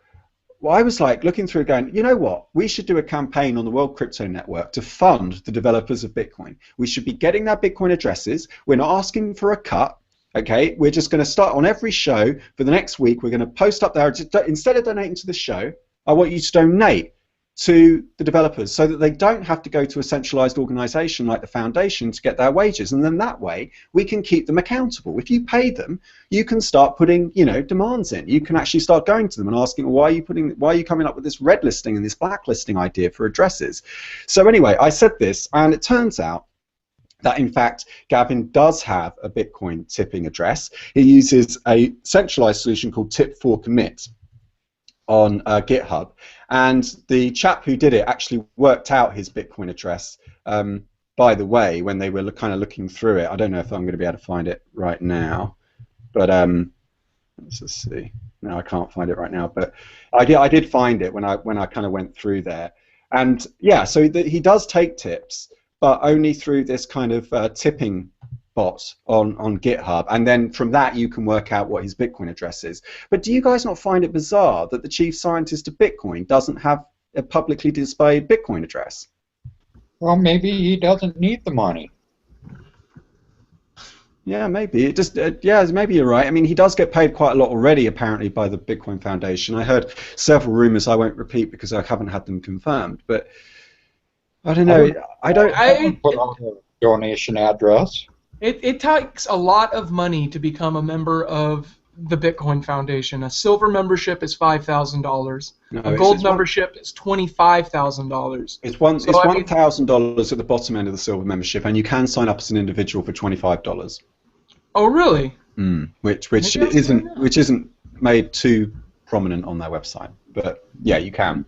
well, I was like looking through going, you know what, we should do a campaign on the World Crypto Network to fund the developers of Bitcoin. We should be getting their Bitcoin addresses. We're not asking for a cut. Okay, we're just going to start on every show for the next week. We're going to post up there, instead of donating to the show, I want you to donate to the developers so that they don't have to go to a centralized organization like the foundation to get their wages, and then that way we can keep them accountable. If you pay them, you can start putting, you know, demands in. You can actually start going to them and asking, why are you coming up with this red listing and this blacklisting idea for addresses? So anyway, I said this, and it turns out that in fact Gavin does have a Bitcoin tipping address. He uses a centralized solution called Tip4Commit on GitHub, and the chap who did it actually worked out his Bitcoin address, by the way, when they were kind of looking through it. I don't know if I'm going to be able to find it right now, but let's just see. No, I can't find it right now, but I did find it when I kind of went through there. And yeah, so he does take tips, but only through this kind of tipping bot on GitHub, and then from that you can work out what his Bitcoin address is. But do you guys not find it bizarre that the chief scientist of Bitcoin doesn't have a publicly displayed Bitcoin address? Well, maybe he doesn't need the money. Yeah, maybe. It just yeah, maybe you're right. I mean, he does get paid quite a lot already, apparently, by the Bitcoin Foundation. I heard several rumors I won't repeat because I haven't had them confirmed, but I don't know. I don't put on a donation address. It takes a lot of money to become a member of the Bitcoin Foundation. A silver membership is $5,000. A gold membership is $25,000. It's $1,000 at the bottom end of the silver membership, and you can sign up as an individual for $25. Oh, really? Which isn't made too prominent on their website, but yeah, you can.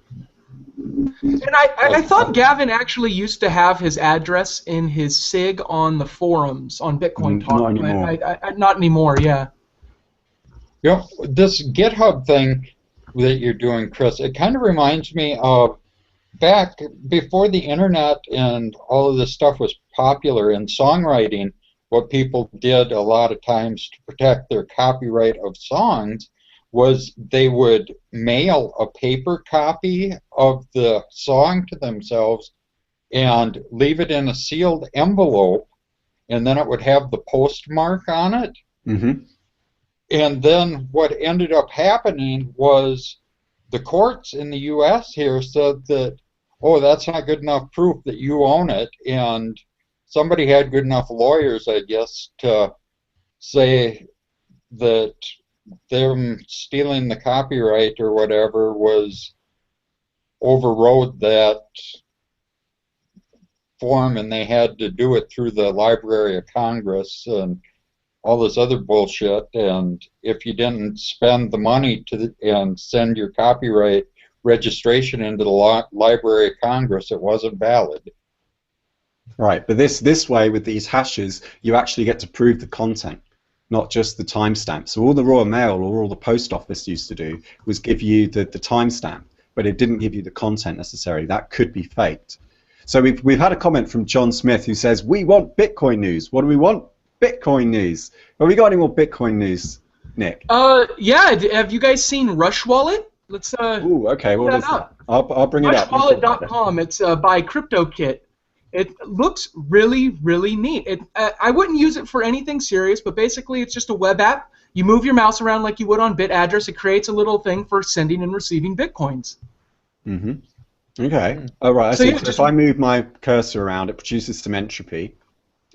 And I thought Gavin actually used to have his address in his SIG on the forums on Bitcoin Talk. Not anymore. Not anymore, yeah. You know, this GitHub thing that you're doing, Chris, it kind of reminds me of back before the internet and all of this stuff was popular in songwriting. What people did a lot of times to protect their copyright of songs was they would mail a paper copy of the song to themselves and leave it in a sealed envelope, and then it would have the postmark on it. Mm-hmm. And then what ended up happening was the courts in the U.S. here said that, oh, that's not good enough proof that you own it, and somebody had good enough lawyers, I guess, to say that them stealing the copyright or whatever was overrode that form, and they had to do it through the Library of Congress and all this other bullshit. And if you didn't spend the money and send your copyright registration into the Library of Congress, it wasn't valid. Right, but this way with these hashes, you actually get to prove the content, not just the timestamp. So all the Royal Mail or all the Post Office used to do was give you the timestamp, but it didn't give you the content necessarily. That could be faked. So we've had a comment from John Smith who says, we want Bitcoin news. What do we want? Bitcoin news. Have we got any more Bitcoin news, Nick? Yeah. Have you guys seen Rush Wallet? Let's Ooh, okay. What is that? I'll bring it up. Rushwallet.com. It's by CryptoKit. It looks really, really neat. I wouldn't use it for anything serious, but basically it's just a web app. You move your mouse around like you would on BitAddress. It creates a little thing for sending and receiving Bitcoins. Mm-hmm. Okay. All right. So yeah, if I move my cursor around, it produces some entropy.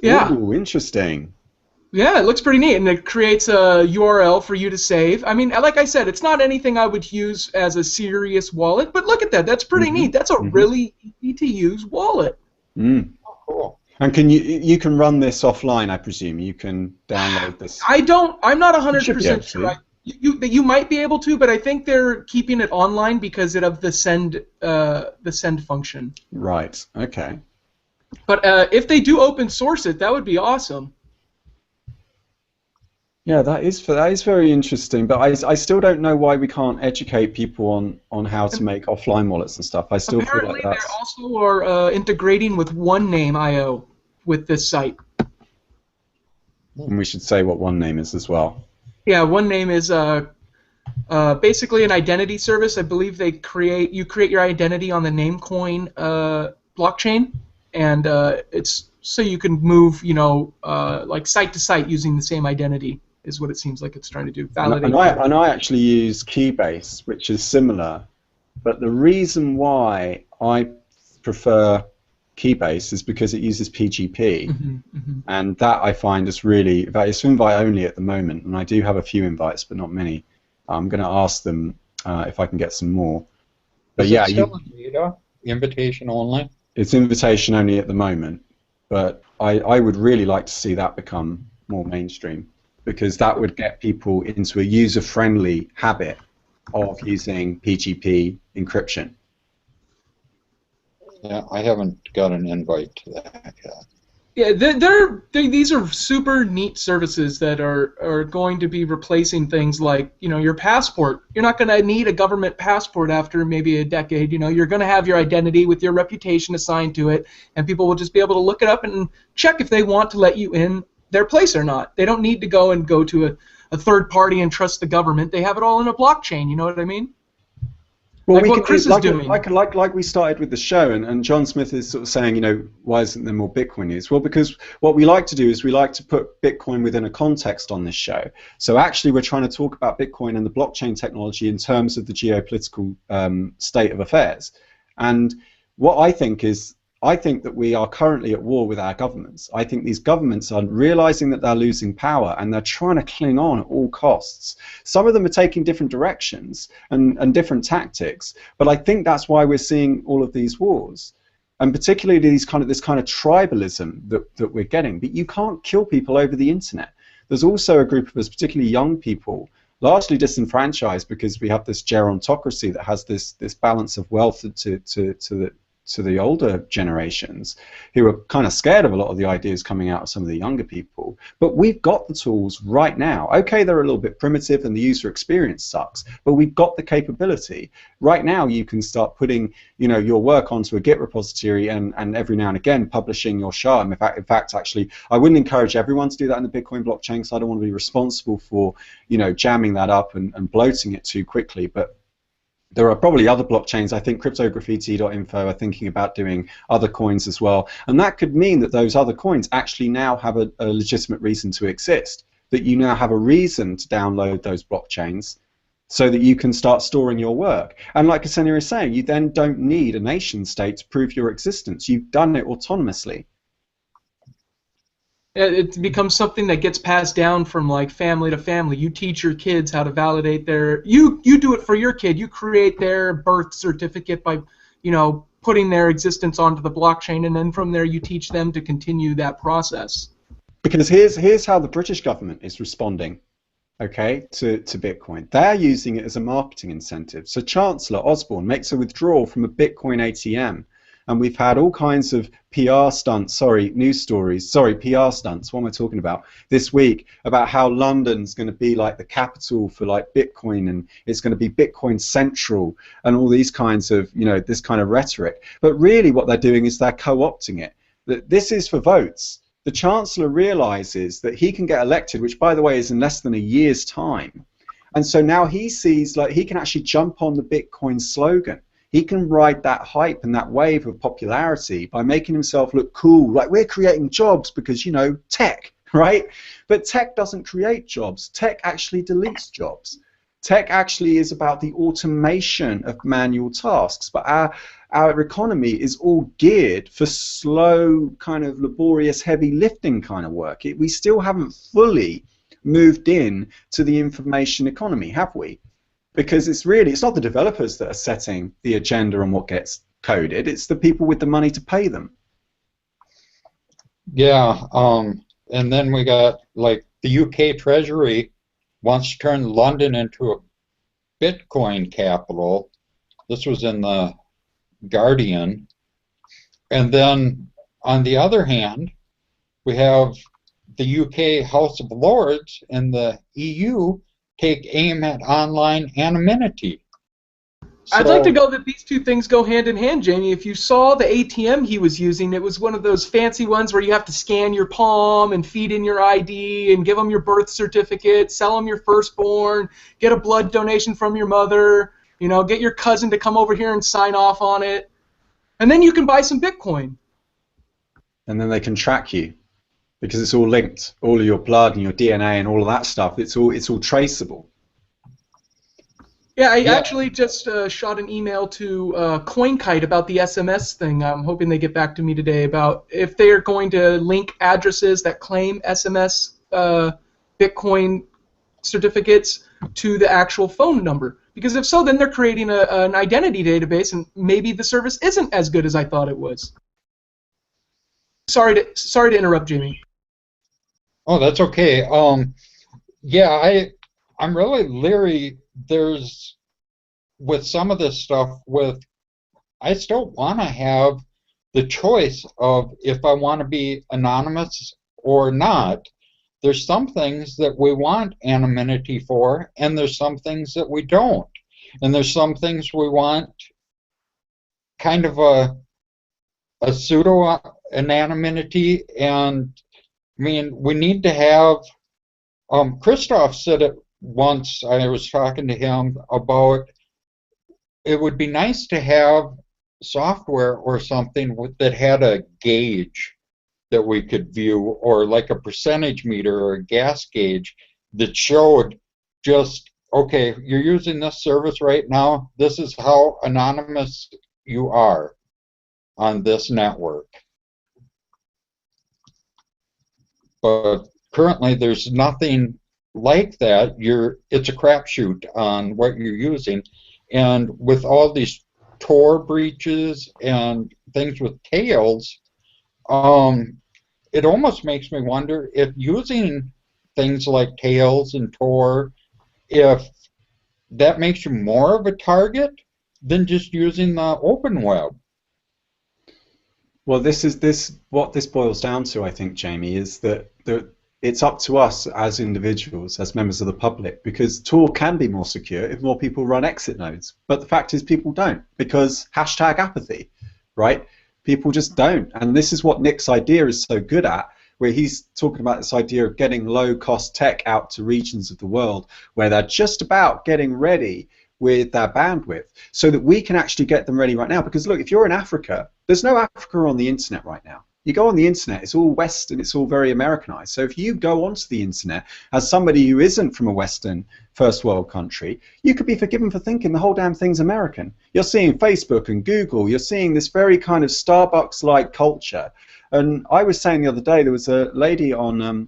Yeah. Ooh, interesting. Yeah, it looks pretty neat, and it creates a URL for you to save. I mean, like I said, it's not anything I would use as a serious wallet, but look at that. That's pretty neat. That's a really easy to use wallet. Oh, cool. And can you can run this offline, I presume? You can download this. I'm not You should be able 100% to. sure. You might be able to, but I think they're keeping it online because of the send function. Right. Okay. But if they do open source it, that would be awesome. Yeah, that is very interesting. But I still don't know why we can't educate people on how to make offline wallets and stuff. I still feel Apparently, like that's. they also are integrating with OneName.io with this site. And we should say what OneName is as well. Yeah, OneName is basically an identity service. I believe you create your identity on the Namecoin blockchain, and it's so you can move, like site to site using the same identity. Is what it seems like it's trying to do. Validate. And I actually use Keybase, which is similar. But the reason why I prefer Keybase is because it uses PGP, and that I find is really, it's invite only at the moment, and I do have a few invites, but not many. I'm going to ask them if I can get some more. But Is yeah, it still in beta? Invitation only? It's invitation only at the moment, but I would really like to see that become more mainstream, because that would get people into a user-friendly habit of using PGP encryption. Yeah, I haven't got an invite to that yet. Yeah, these are super neat services that are going to be replacing things like, your passport. You're not going to need a government passport after maybe a decade. You're going to have your identity with your reputation assigned to it, and people will just be able to look it up and check if they want to let you in their place or not. They don't need to go to a third party and trust the government. They have it all in a blockchain. You know what I mean? Well, like we what can Chris do, is doing. like we started with the show, and John Smith is sort of saying, why isn't there more Bitcoin news? Well, because what we like to do is we like to put Bitcoin within a context on this show. So actually, we're trying to talk about Bitcoin and the blockchain technology in terms of the geopolitical state of affairs. And what I think that we are currently at war with our governments. I think these governments are realizing that they're losing power, and they're trying to cling on at all costs. Some of them are taking different directions and different tactics, but I think that's why we're seeing all of these wars, and particularly this kind of tribalism that we're getting. But you can't kill people over the internet. There's also a group of us, particularly young people, largely disenfranchised because we have this gerontocracy that has this balance of wealth to the older generations, who are kind of scared of a lot of the ideas coming out of some of the younger people. But we've got the tools right now. Okay, they're a little bit primitive and the user experience sucks, but we've got the capability. Right now you can start putting your work onto a Git repository and every now and again publishing your SHA. In fact, actually, I wouldn't encourage everyone to do that in the Bitcoin blockchain, because I don't want to be responsible for jamming that up and bloating it too quickly. But there are probably other blockchains. I think cryptograffiti.info are thinking about doing other coins as well. And that could mean that those other coins actually now have a legitimate reason to exist, that you now have a reason to download those blockchains so that you can start storing your work. And like Ksenia is saying, you then don't need a nation state to prove your existence. You've done it autonomously. It becomes something that gets passed down from like family to family. You teach your kids how to validate you do it for your kid. You create their birth certificate by, putting their existence onto the blockchain, and then from there you teach them to continue that process. Because here's how the British government is responding, okay, to Bitcoin. They're using it as a marketing incentive. So Chancellor Osborne makes a withdrawal from a Bitcoin ATM. And we've had all kinds of PR stunts, what am I talking about, this week, about how London's going to be like the capital for like Bitcoin, and it's going to be Bitcoin central, and all these kinds of, this kind of rhetoric. But really what they're doing is they're co-opting it. That this is for votes. The Chancellor realizes that he can get elected, which by the way is in less than a year's time. And so now he sees like he can actually jump on the Bitcoin slogan. He can ride that hype and that wave of popularity by making himself look cool, like we're creating jobs because, tech, right? But tech doesn't create jobs. Tech actually deletes jobs. Tech actually is about the automation of manual tasks, but our economy is all geared for slow, kind of laborious, heavy lifting kind of work. We still haven't fully moved in to the information economy, have we? Because it's not the developers that are setting the agenda on what gets coded, it's the people with the money to pay them. Yeah, and then we got, like, the UK Treasury wants to turn London into a Bitcoin capital. This was in the Guardian. And then, on the other hand, we have the UK House of Lords and the EU take aim at online anonymity. I'd like to go that these two things go hand in hand, Jamie. If you saw the ATM he was using, it was one of those fancy ones where you have to scan your palm and feed in your ID and give them your birth certificate, sell them your firstborn, get a blood donation from your mother, you know, get your cousin to come over here and sign off on it, and then you can buy some Bitcoin. And then they can track you because it's all linked, all of your blood and your DNA and all of that stuff. It's all traceable. Yeah, I actually just shot an email to CoinKite about the SMS thing. I'm hoping they get back to me today about if they are going to link addresses that claim SMS Bitcoin certificates to the actual phone number. Because if so, then they're creating an identity database, and maybe the service isn't as good as I thought it was. Sorry to interrupt, Jamie. Oh, that's okay. Yeah, I'm really leery. There's, with some of this stuff, I still want to have the choice of if I want to be anonymous or not. There's some things that we want anonymity for, and there's some things that we don't. And there's some things we want kind of a pseudo anonymity, and I mean, we need to have, Christoph said it once, I was talking to him about, it would be nice to have software or something that had a gauge that we could view, or like a percentage meter or a gas gauge that showed just, okay, you're using this service right now, this is how anonymous you are on this network. But currently there's nothing like that. It's a crapshoot on what you're using, and with all these Tor breaches and things with tails, it almost makes me wonder if using things like tails and Tor, if that makes you more of a target than just using the open web. Well, what this boils down to, I think, Jamie, is that it's up to us as individuals, as members of the public, because Tor can be more secure if more people run exit nodes. But the fact is people don't, because #apathy, right? People just don't. And this is what Nick's idea is so good at, where he's talking about this idea of getting low-cost tech out to regions of the world where they're just about getting ready with their bandwidth, so that we can actually get them ready right now. Because look, if you're in Africa, there's no Africa on the internet right now. You go on the internet, it's all Western, it's all very Americanized. So if you go onto the internet as somebody who isn't from a Western first world country, you could be forgiven for thinking the whole damn thing's American. You're seeing Facebook and Google, you're seeing this very kind of Starbucks-like culture. And I was saying the other day, there was a lady on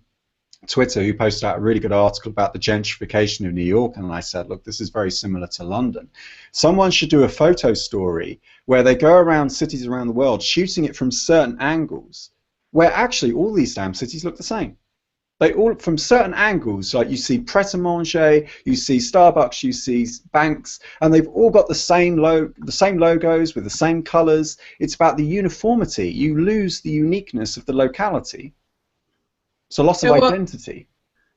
Twitter who posted out a really good article about the gentrification of New York, and I said, look, this is very similar to London. Someone should do a photo story where they go around cities around the world shooting it from certain angles, where actually all these damn cities look the same. They all, from certain angles, like you see Pret-a-Manger, you see Starbucks, you see banks, and they've all got the same logos with the same colors. It's about the uniformity. You lose the uniqueness of the locality. It's a loss of identity.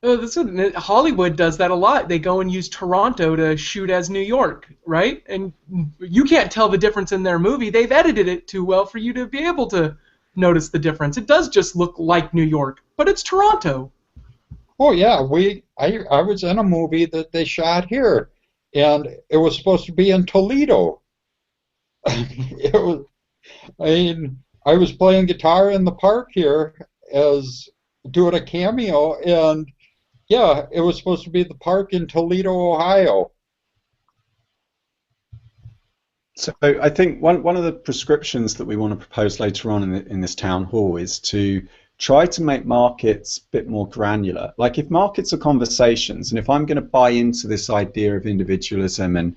Hollywood does that a lot. They go and use Toronto to shoot as New York, right? And you can't tell the difference in their movie. They've edited it too well for you to be able to notice the difference. It does just look like New York, but it's Toronto. Oh yeah, I was in a movie that they shot here, and it was supposed to be in Toledo. I was playing guitar in the park here as doing a cameo, and Yeah, it was supposed to be the park in Toledo, Ohio. So I think one of the prescriptions that we want to propose later on in this town hall is to try to make markets a bit more granular. Like if markets are conversations, and if I'm going to buy into this idea of individualism, and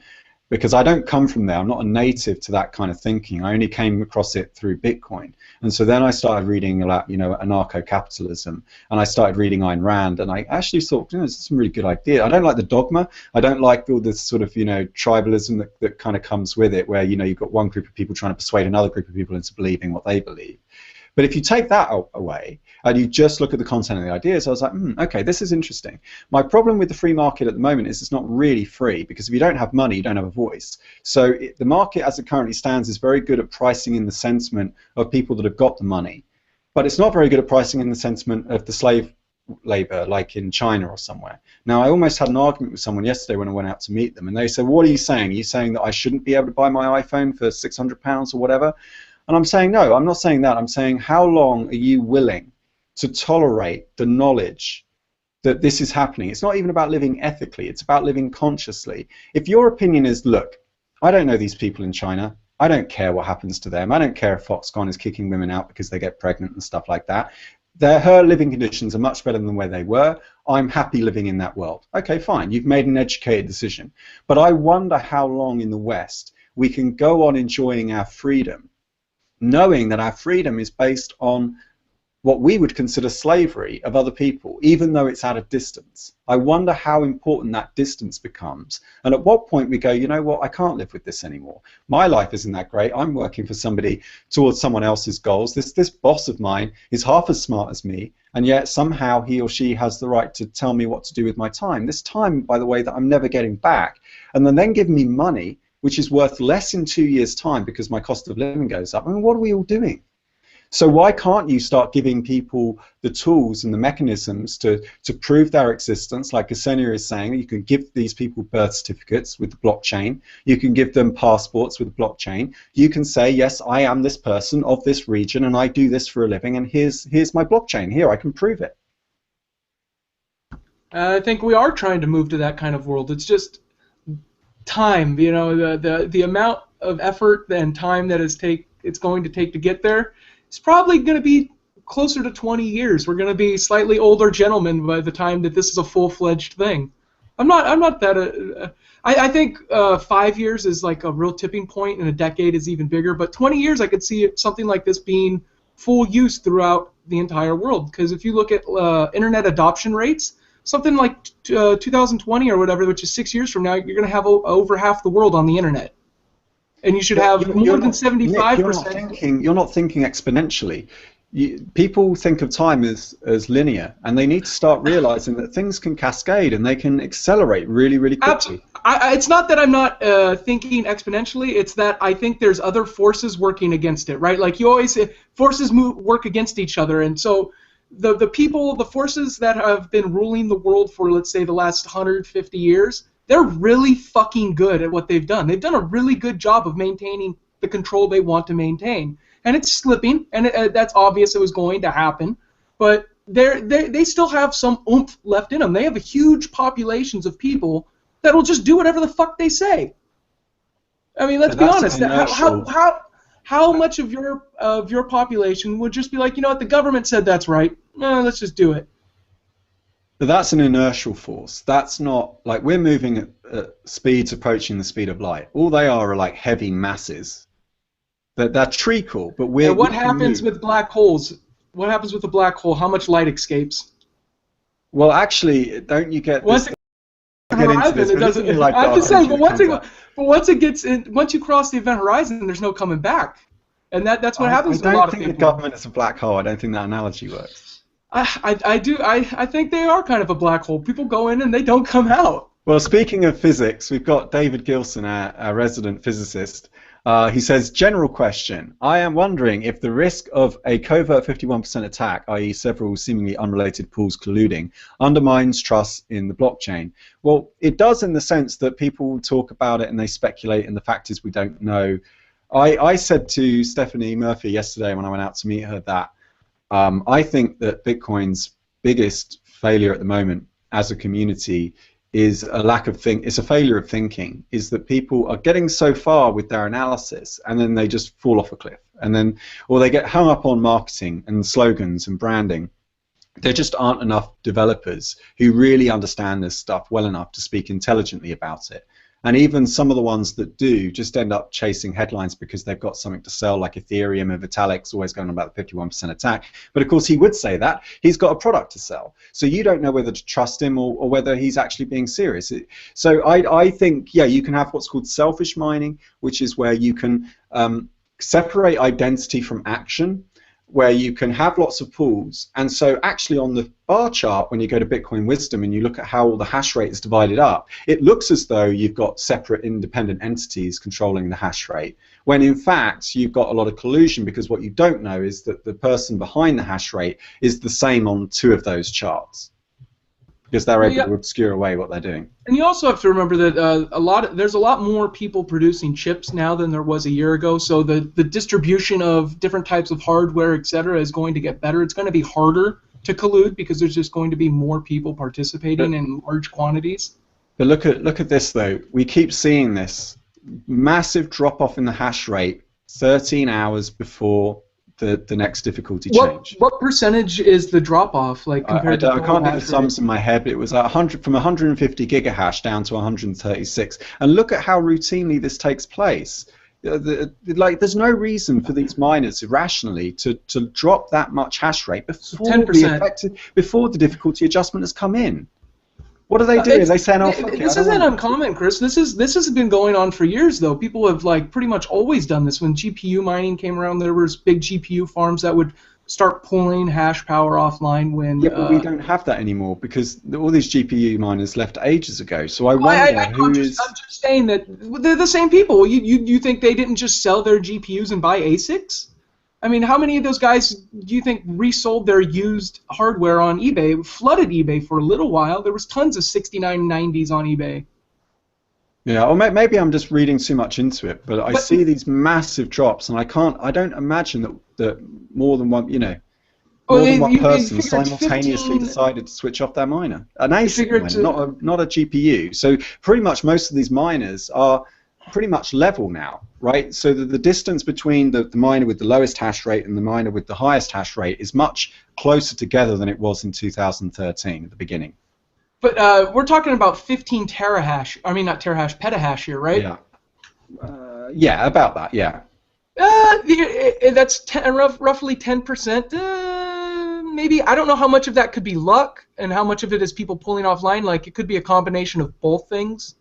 because I don't come from there, I'm not a native to that kind of thinking. I only came across it through Bitcoin. And so then I started reading about, anarcho-capitalism, and I started reading Ayn Rand, and I actually thought, this is a really good idea. I don't like the dogma. I don't like all this sort of, tribalism that kind of comes with it, where, you've got one group of people trying to persuade another group of people into believing what they believe. But if you take that away and you just look at the content of the ideas, I was like, okay, this is interesting. My problem with the free market at the moment is it's not really free, because if you don't have money, you don't have a voice. So the market as it currently stands is very good at pricing in the sentiment of people that have got the money. But it's not very good at pricing in the sentiment of the slave labor, like in China or somewhere. Now, I almost had an argument with someone yesterday when I went out to meet them, and they said, what are you saying? Are you saying that I shouldn't be able to buy my iPhone for £600 or whatever? And I'm saying, no, I'm not saying that. I'm saying, how long are you willing to tolerate the knowledge that this is happening? It's not even about living ethically. It's about living consciously. If your opinion is, look, I don't know these people in China. I don't care what happens to them. I don't care if Foxconn is kicking women out because they get pregnant and stuff like that. Her living conditions are much better than where they were. I'm happy living in that world. Okay, fine. You've made an educated decision. But I wonder how long in the West we can go on enjoying our freedom, knowing that our freedom is based on what we would consider slavery of other people, even though it's at a distance. I wonder how important that distance becomes, and at what point we go, you know what, I can't live with this anymore. My life isn't that great. I'm working for somebody towards someone else's goals. This boss of mine is half as smart as me, and yet somehow he or she has the right to tell me what to do with my time. This time, by the way, that I'm never getting back, and then give me money which is worth less in 2 years' time because my cost of living goes up. I mean, what are we all doing? So why can't you start giving people the tools and the mechanisms to prove their existence? Like Ksenia is saying, you can give these people birth certificates with the blockchain. You can give them passports with the blockchain. You can say, yes, I am this person of this region and I do this for a living, and here's my blockchain. Here, I can prove it. I think we are trying to move to that kind of world. It's just time, the amount of effort and time that it's going to take to get there. It's probably going to be closer to 20 years. We're going to be slightly older gentlemen by the time that this is a full-fledged thing. I'm not that. I think 5 years is like a real tipping point, and a decade is even bigger. But 20 years, I could see something like this being full use throughout the entire world. Because if you look at internet adoption rates, something like 2020 or whatever, which is 6 years from now, you're going to have over half the world on the internet. And you should have more than 75%. You're not thinking exponentially. People think of time as linear, and they need to start realizing that things can cascade and they can accelerate really, really quickly. It's not that I'm not thinking exponentially. It's that I think there's other forces working against it, right? Like you always say, forces work against each other, and so the forces that have been ruling the world for, let's say, the last 150 years, they're really fucking good at what they've done. They've done a really good job of maintaining the control they want to maintain. And it's slipping, and that's obvious it was going to happen. But they still have some oomph left in them. They have huge populations of people that will just do whatever the fuck they say. I mean, let's be honest. How much of your population would just be like, you know what, the government said that's right. No, let's just do it. But that's an inertial force. That's not like we're moving at speeds approaching the speed of light. All they are like heavy masses. They're treacle, but we're. And what happens with black holes? What happens with a black hole? How much light escapes? Well, actually, don't you get this? It doesn't. Like I'm just saying, but once it gets in, once you cross the event horizon, there's no coming back, and that's what happens to a lot of people. I don't think the government is a black hole. I don't think that analogy works. I do. I think they are kind of a black hole. People go in and they don't come out. Well, speaking of physics, we've got David Gilson, our resident physicist. He says, general question. I am wondering if the risk of a covert 51% attack, i.e. several seemingly unrelated pools colluding, undermines trust in the blockchain. Well, it does in the sense that people talk about it and they speculate, and the fact is we don't know. I said to Stephanie Murphy yesterday when I went out to meet her that I think that Bitcoin's biggest failure at the moment as a community is a lack of it's a failure of thinking, is that people are getting so far with their analysis and then they just fall off a cliff, and then, or they get hung up on marketing and slogans and branding. There just aren't enough developers who really understand this stuff well enough to speak intelligently about it. And even some of the ones that do just end up chasing headlines because they've got something to sell, like Ethereum and Vitalik's always going on about the 51% attack. But of course he would say that. He's got a product to sell. So you don't know whether to trust him or whether he's actually being serious. So I think, yeah, you can have what's called selfish mining, which is where you can separate identity from action, where you can have lots of pools. And so actually on the bar chart, when you go to Bitcoin Wisdom and you look at how all the hash rate is divided up, it looks as though you've got separate independent entities controlling the hash rate, when in fact you've got a lot of collusion, because what you don't know is that the person behind the hash rate is the same on two of those charts, because they're able to obscure away what they're doing. And you also have to remember that there's a lot more people producing chips now than there was a year ago, so the distribution of different types of hardware, etc., is going to get better. It's going to be harder to collude because there's just going to be more people participating in large quantities. But look at this, though. We keep seeing this massive drop-off in the hash rate 13 hours before the next difficulty change. What percentage is the drop-off, like, compared to I can't do the sums in my head, but it was 100 from 150 gigahash down to 136. And look at how routinely this takes place. Like, there's no reason for these miners irrationally to drop that much hash rate before 10%. Before the difficulty adjustment has come in. What are they doing? Are they saying, "Oh, fuck it"? This isn't uncommon, Chris. This has been going on for years, though. People have pretty much always done this. When GPU mining came around, there was big GPU farms that would start pulling hash power offline. But we don't have that anymore because all these GPU miners left ages ago. So I wonder I'm just saying that they're the same people. You think they didn't just sell their GPUs and buy ASICs? I mean, how many of those guys do you think resold their used hardware on eBay? It flooded eBay for a little while. There was tons of 6990s on eBay. Yeah, or maybe I'm just reading too much into it, but I see these massive drops, and I don't imagine that more than one, more than one person simultaneously decided to switch off their miner. An ASIC miner, not a GPU. So pretty much most of these miners are pretty much level now, right? So the distance between the miner with the lowest hash rate and the miner with the highest hash rate is much closer together than it was in 2013 at the beginning. But we're talking about 15 terahash. I mean, not terahash, petahash here, right? Yeah. Yeah, about that. Yeah. That's roughly 10%. Maybe, I don't know how much of that could be luck and how much of it is people pulling offline. Like, it could be a combination of both things.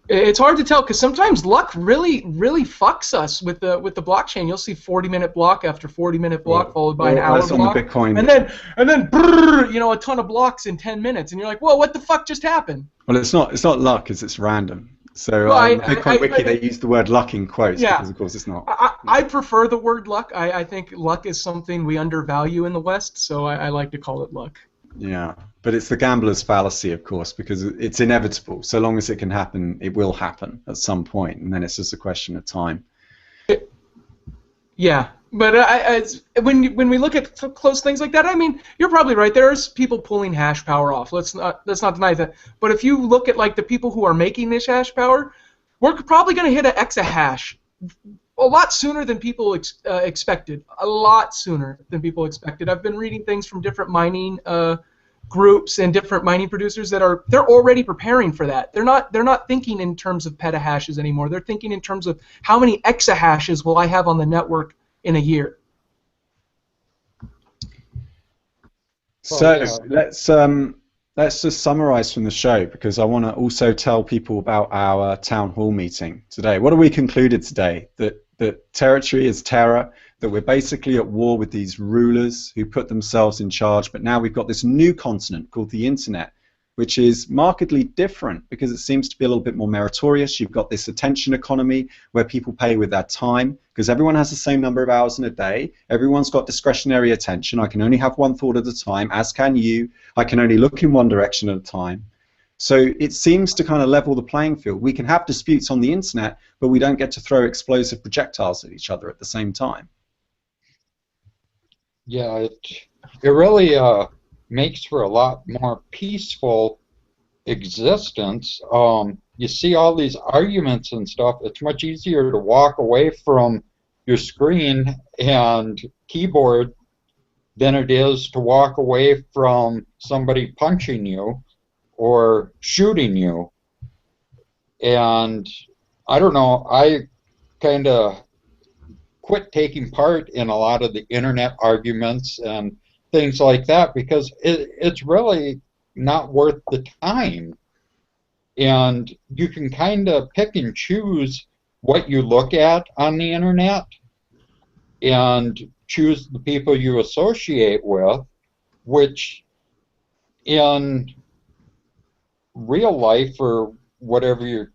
It's hard to tell because sometimes luck really fucks us with the blockchain. You'll see 40-minute block after 40-minute block followed by an hour block, on the Bitcoin. and then brrr, a ton of blocks in 10 minutes, and you're like, whoa, what the fuck just happened? Well, it's not luck, it's random. So Bitcoin Wiki, they use the word luck in quotes because of course it's not. I prefer the word luck. I think luck is something we undervalue in the West, so I like to call it luck. Yeah, but it's the gambler's fallacy, of course, because it's inevitable. So long as it can happen, it will happen at some point, and then it's just a question of time. Yeah, but when we look at close things like that, I mean, you're probably right. There's people pulling hash power off. Let's not deny that. But if you look at the people who are making this hash power, we're probably going to hit an exahash a lot sooner than people expected. A lot sooner than people expected. I've been reading things from different mining groups and different mining producers that they're already preparing for that. They're not thinking in terms of petahashes anymore. They're thinking in terms of how many exahashes will I have on the network in a year. So let's just summarize from the show, because I want to also tell people about our town hall meeting today. What have we concluded today? That territory is terror, that we're basically at war with these rulers who put themselves in charge, but now we've got this new continent called the internet, which is markedly different because it seems to be a little bit more meritorious. You've got this attention economy where people pay with their time, because everyone has the same number of hours in a day. Everyone's got discretionary attention. I can only have one thought at a time, as can you. I can only look in one direction at a time. So it seems to kind of level the playing field. We can have disputes on the internet, but we don't get to throw explosive projectiles at each other at the same time. Yeah, it really makes for a lot more peaceful existence. You see all these arguments and stuff. It's much easier to walk away from your screen and keyboard than it is to walk away from somebody punching you or shooting you. And I don't know, I kind of quit taking part in a lot of the internet arguments and things like that because it's really not worth the time. And you can kind of pick and choose what you look at on the internet and choose the people you associate with, which in real life or whatever your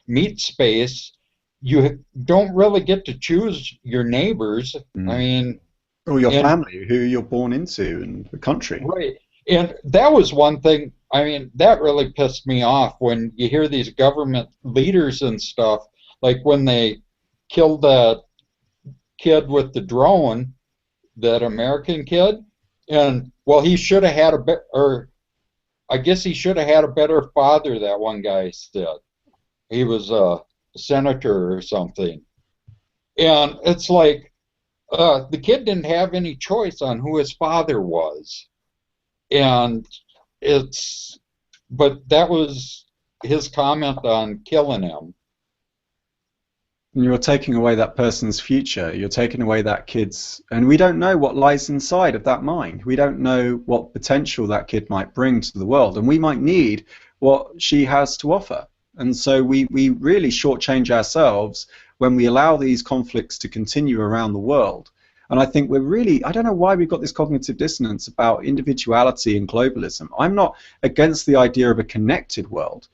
meet space, you don't really get to choose your neighbors. I mean, or your family, who you're born into, and the country. Right. And that was one thing, I mean, that really pissed me off when you hear these government leaders and stuff, like when they killed that kid with the drone, that American kid, and, well, he should have had a bit, or I guess he should have had a better father, that one guy said. He was a senator or something. And it's like, the kid didn't have any choice on who his father was. And but that was his comment on killing him. And you're taking away that person's future. You're taking away that kid's, and we don't know what lies inside of that mind. We don't know what potential that kid might bring to the world, and we might need what she has to offer. And so we really shortchange ourselves when we allow these conflicts to continue around the world. And I think we're really, I don't know why we've got this cognitive dissonance about individuality and globalism. I'm not against the idea of a connected world.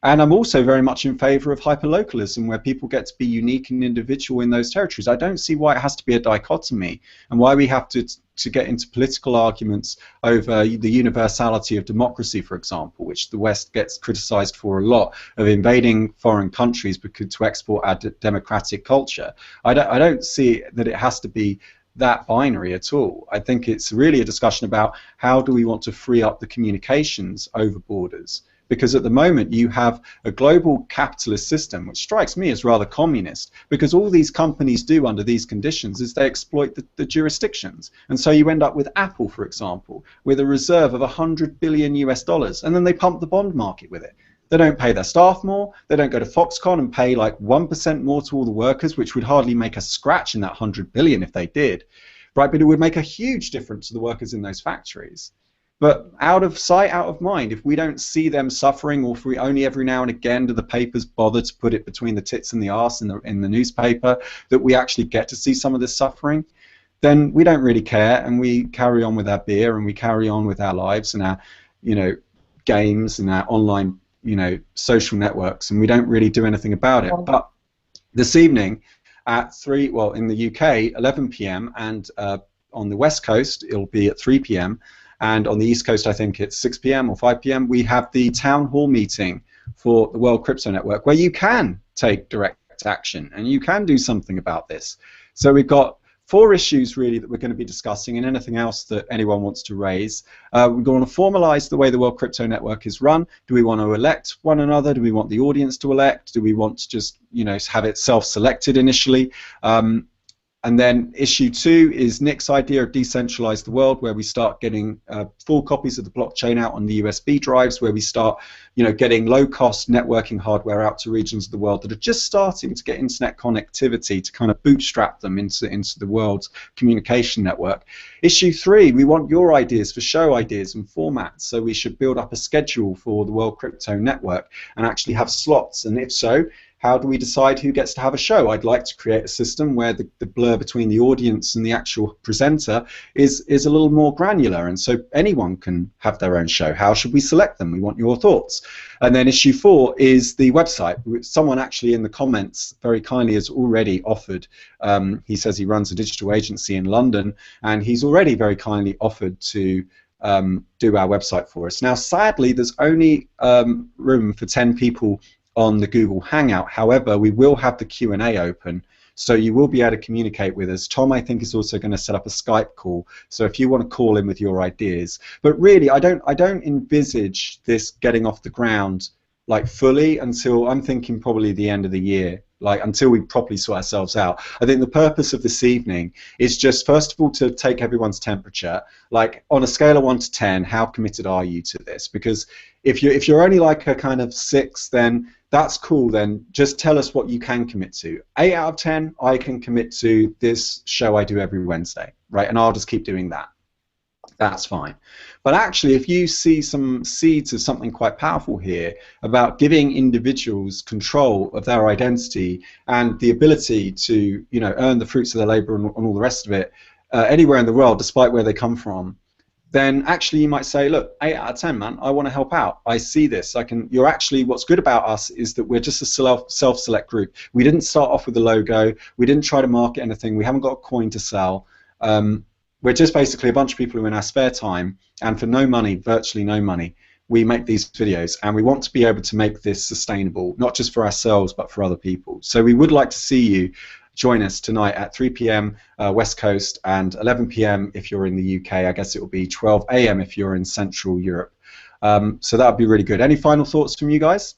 And I'm also very much in favor of hyperlocalism, where people get to be unique and individual in those territories. I don't see why it has to be a dichotomy, and why we have to get into political arguments over the universality of democracy, for example, which the West gets criticized for a lot, of invading foreign countries because to export our democratic culture. I don't see that it has to be that binary at all. I think it's really a discussion about how do we want to free up the communications over borders. Because at the moment you have a global capitalist system, which strikes me as rather communist, because all these companies do under these conditions is they exploit the jurisdictions. And so you end up with Apple, for example, with a reserve of $100 billion US, and then they pump the bond market with it. They don't pay their staff more, they don't go to Foxconn and pay like 1% more to all the workers, which would hardly make a scratch in that $100 billion if they did, right? But it would make a huge difference to the workers in those factories. But out of sight, out of mind, if we don't see them suffering, or if we only every now and again do the papers bother to put it between the tits and the arse in the newspaper, that we actually get to see some of this suffering, then we don't really care, and we carry on with our beer, and we carry on with our lives and our, games and our online, social networks, and we don't really do anything about it. But this evening at 3, well, in the UK, 11 p.m. and on the West Coast, it'll be at 3 p.m. And on the East Coast, I think it's 6 p.m. or 5 p.m., we have the town hall meeting for the World Crypto Network, where you can take direct action and you can do something about this. So we've got 4 issues really that we're going to be discussing, and anything else that anyone wants to raise. We're going to formalize the way the World Crypto Network is run. Do we want to elect one another? Do we want the audience to elect? Do we want to just have it self-selected initially? And then issue 2 is Nick's idea of Decentralized the World, where we start getting full copies of the blockchain out on the USB drives, where we start getting low-cost networking hardware out to regions of the world that are just starting to get internet connectivity to kind of bootstrap them into the world's communication network. Issue 3, we want your ideas for show ideas and formats, so we should build up a schedule for the World Crypto Network and actually have slots, and if so, how do we decide who gets to have a show? I'd like to create a system where the blur between the audience and the actual presenter is a little more granular, and so anyone can have their own show. How should we select them? We want your thoughts. And then issue 4 is the website. Someone actually in the comments very kindly has already offered, he says he runs a digital agency in London, and he's already very kindly offered to do our website for us. Now, sadly, there's only room for 10 people on the Google Hangout. However, we will have the Q&A open, So you will be able to communicate with us. Tom, I think, is also going to set up a Skype call. So if you want to call in with your ideas. But really, I don't envisage this getting off the ground like fully until, I'm thinking, probably the end of the year, like until we properly sort ourselves out. I think the purpose of this evening is just, first of all, to take everyone's temperature. Like, on a scale of 1 to 10, how committed are you to this? Because if you're only like a kind of 6, then that's cool. Then just tell us what you can commit to. 8 out of 10, I can commit to this show I do every Wednesday, right? And I'll just keep doing that. That's fine. But actually, if you see some seeds of something quite powerful here about giving individuals control of their identity and the ability to, you know, earn the fruits of their labor and all the rest of it anywhere in the world, despite where they come from, then actually you might say, look, 8 out of 10, man, I want to help out. I see this. You're actually, what's good about us is that we're just a self-select group. We didn't start off with a logo. We didn't try to market anything. We haven't got a coin to sell. We're just basically a bunch of people who, in our spare time, and for no money, virtually no money, we make these videos, and we want to be able to make this sustainable, not just for ourselves, but for other people. So we would like to see you join us tonight at 3 p.m. West Coast and 11 p.m. if you're in the UK. I guess it will be 12 a.m. if you're in Central Europe. So that would be really good. Any final thoughts from you guys?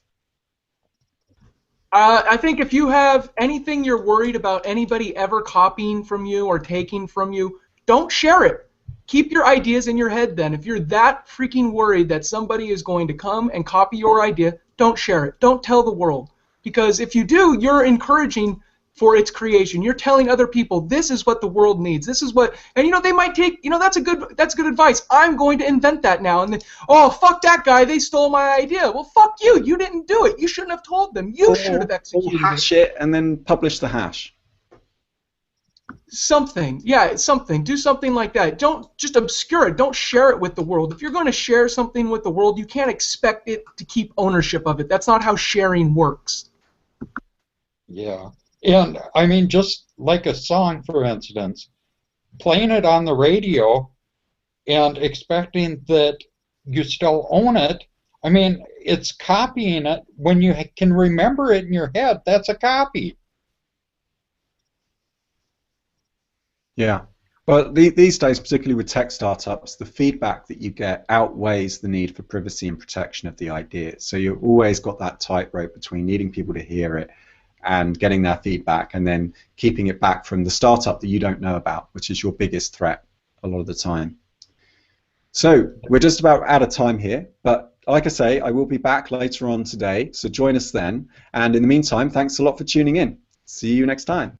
I think if you have anything you're worried about anybody ever copying from you or taking from you, don't share it. Keep your ideas in your head then. If you're that freaking worried that somebody is going to come and copy your idea, don't share it. Don't tell the world. Because if you do, you're encouraging for its creation. You're telling other people, this is what the world needs. This is what, and you know, they might take, you know, that's good advice. I'm going to invent that now. And then, oh, fuck that guy, they stole my idea. Well, fuck you. You didn't do it. You shouldn't have told them. You should have executed or hash it and then publish the hash. Something, yeah, something. Do something like that. Don't just obscure it. Don't share it with the world. If you're going to share something with the world, you can't expect it to keep ownership of it. That's not how sharing works. Yeah. And, I mean, just like a song, for instance, playing it on the radio and expecting that you still own it, I mean, it's copying it. When you can remember it in your head, that's a copy. Yeah. Well, these days, particularly with tech startups, the feedback that you get outweighs the need for privacy and protection of the idea. So you've always got that tightrope between needing people to hear it and getting their feedback, and then keeping it back from the startup that you don't know about, which is your biggest threat a lot of the time. So we're just about out of time here, but like I say, I will be back later on today, so join us then. And in the meantime, thanks a lot for tuning in. See you next time.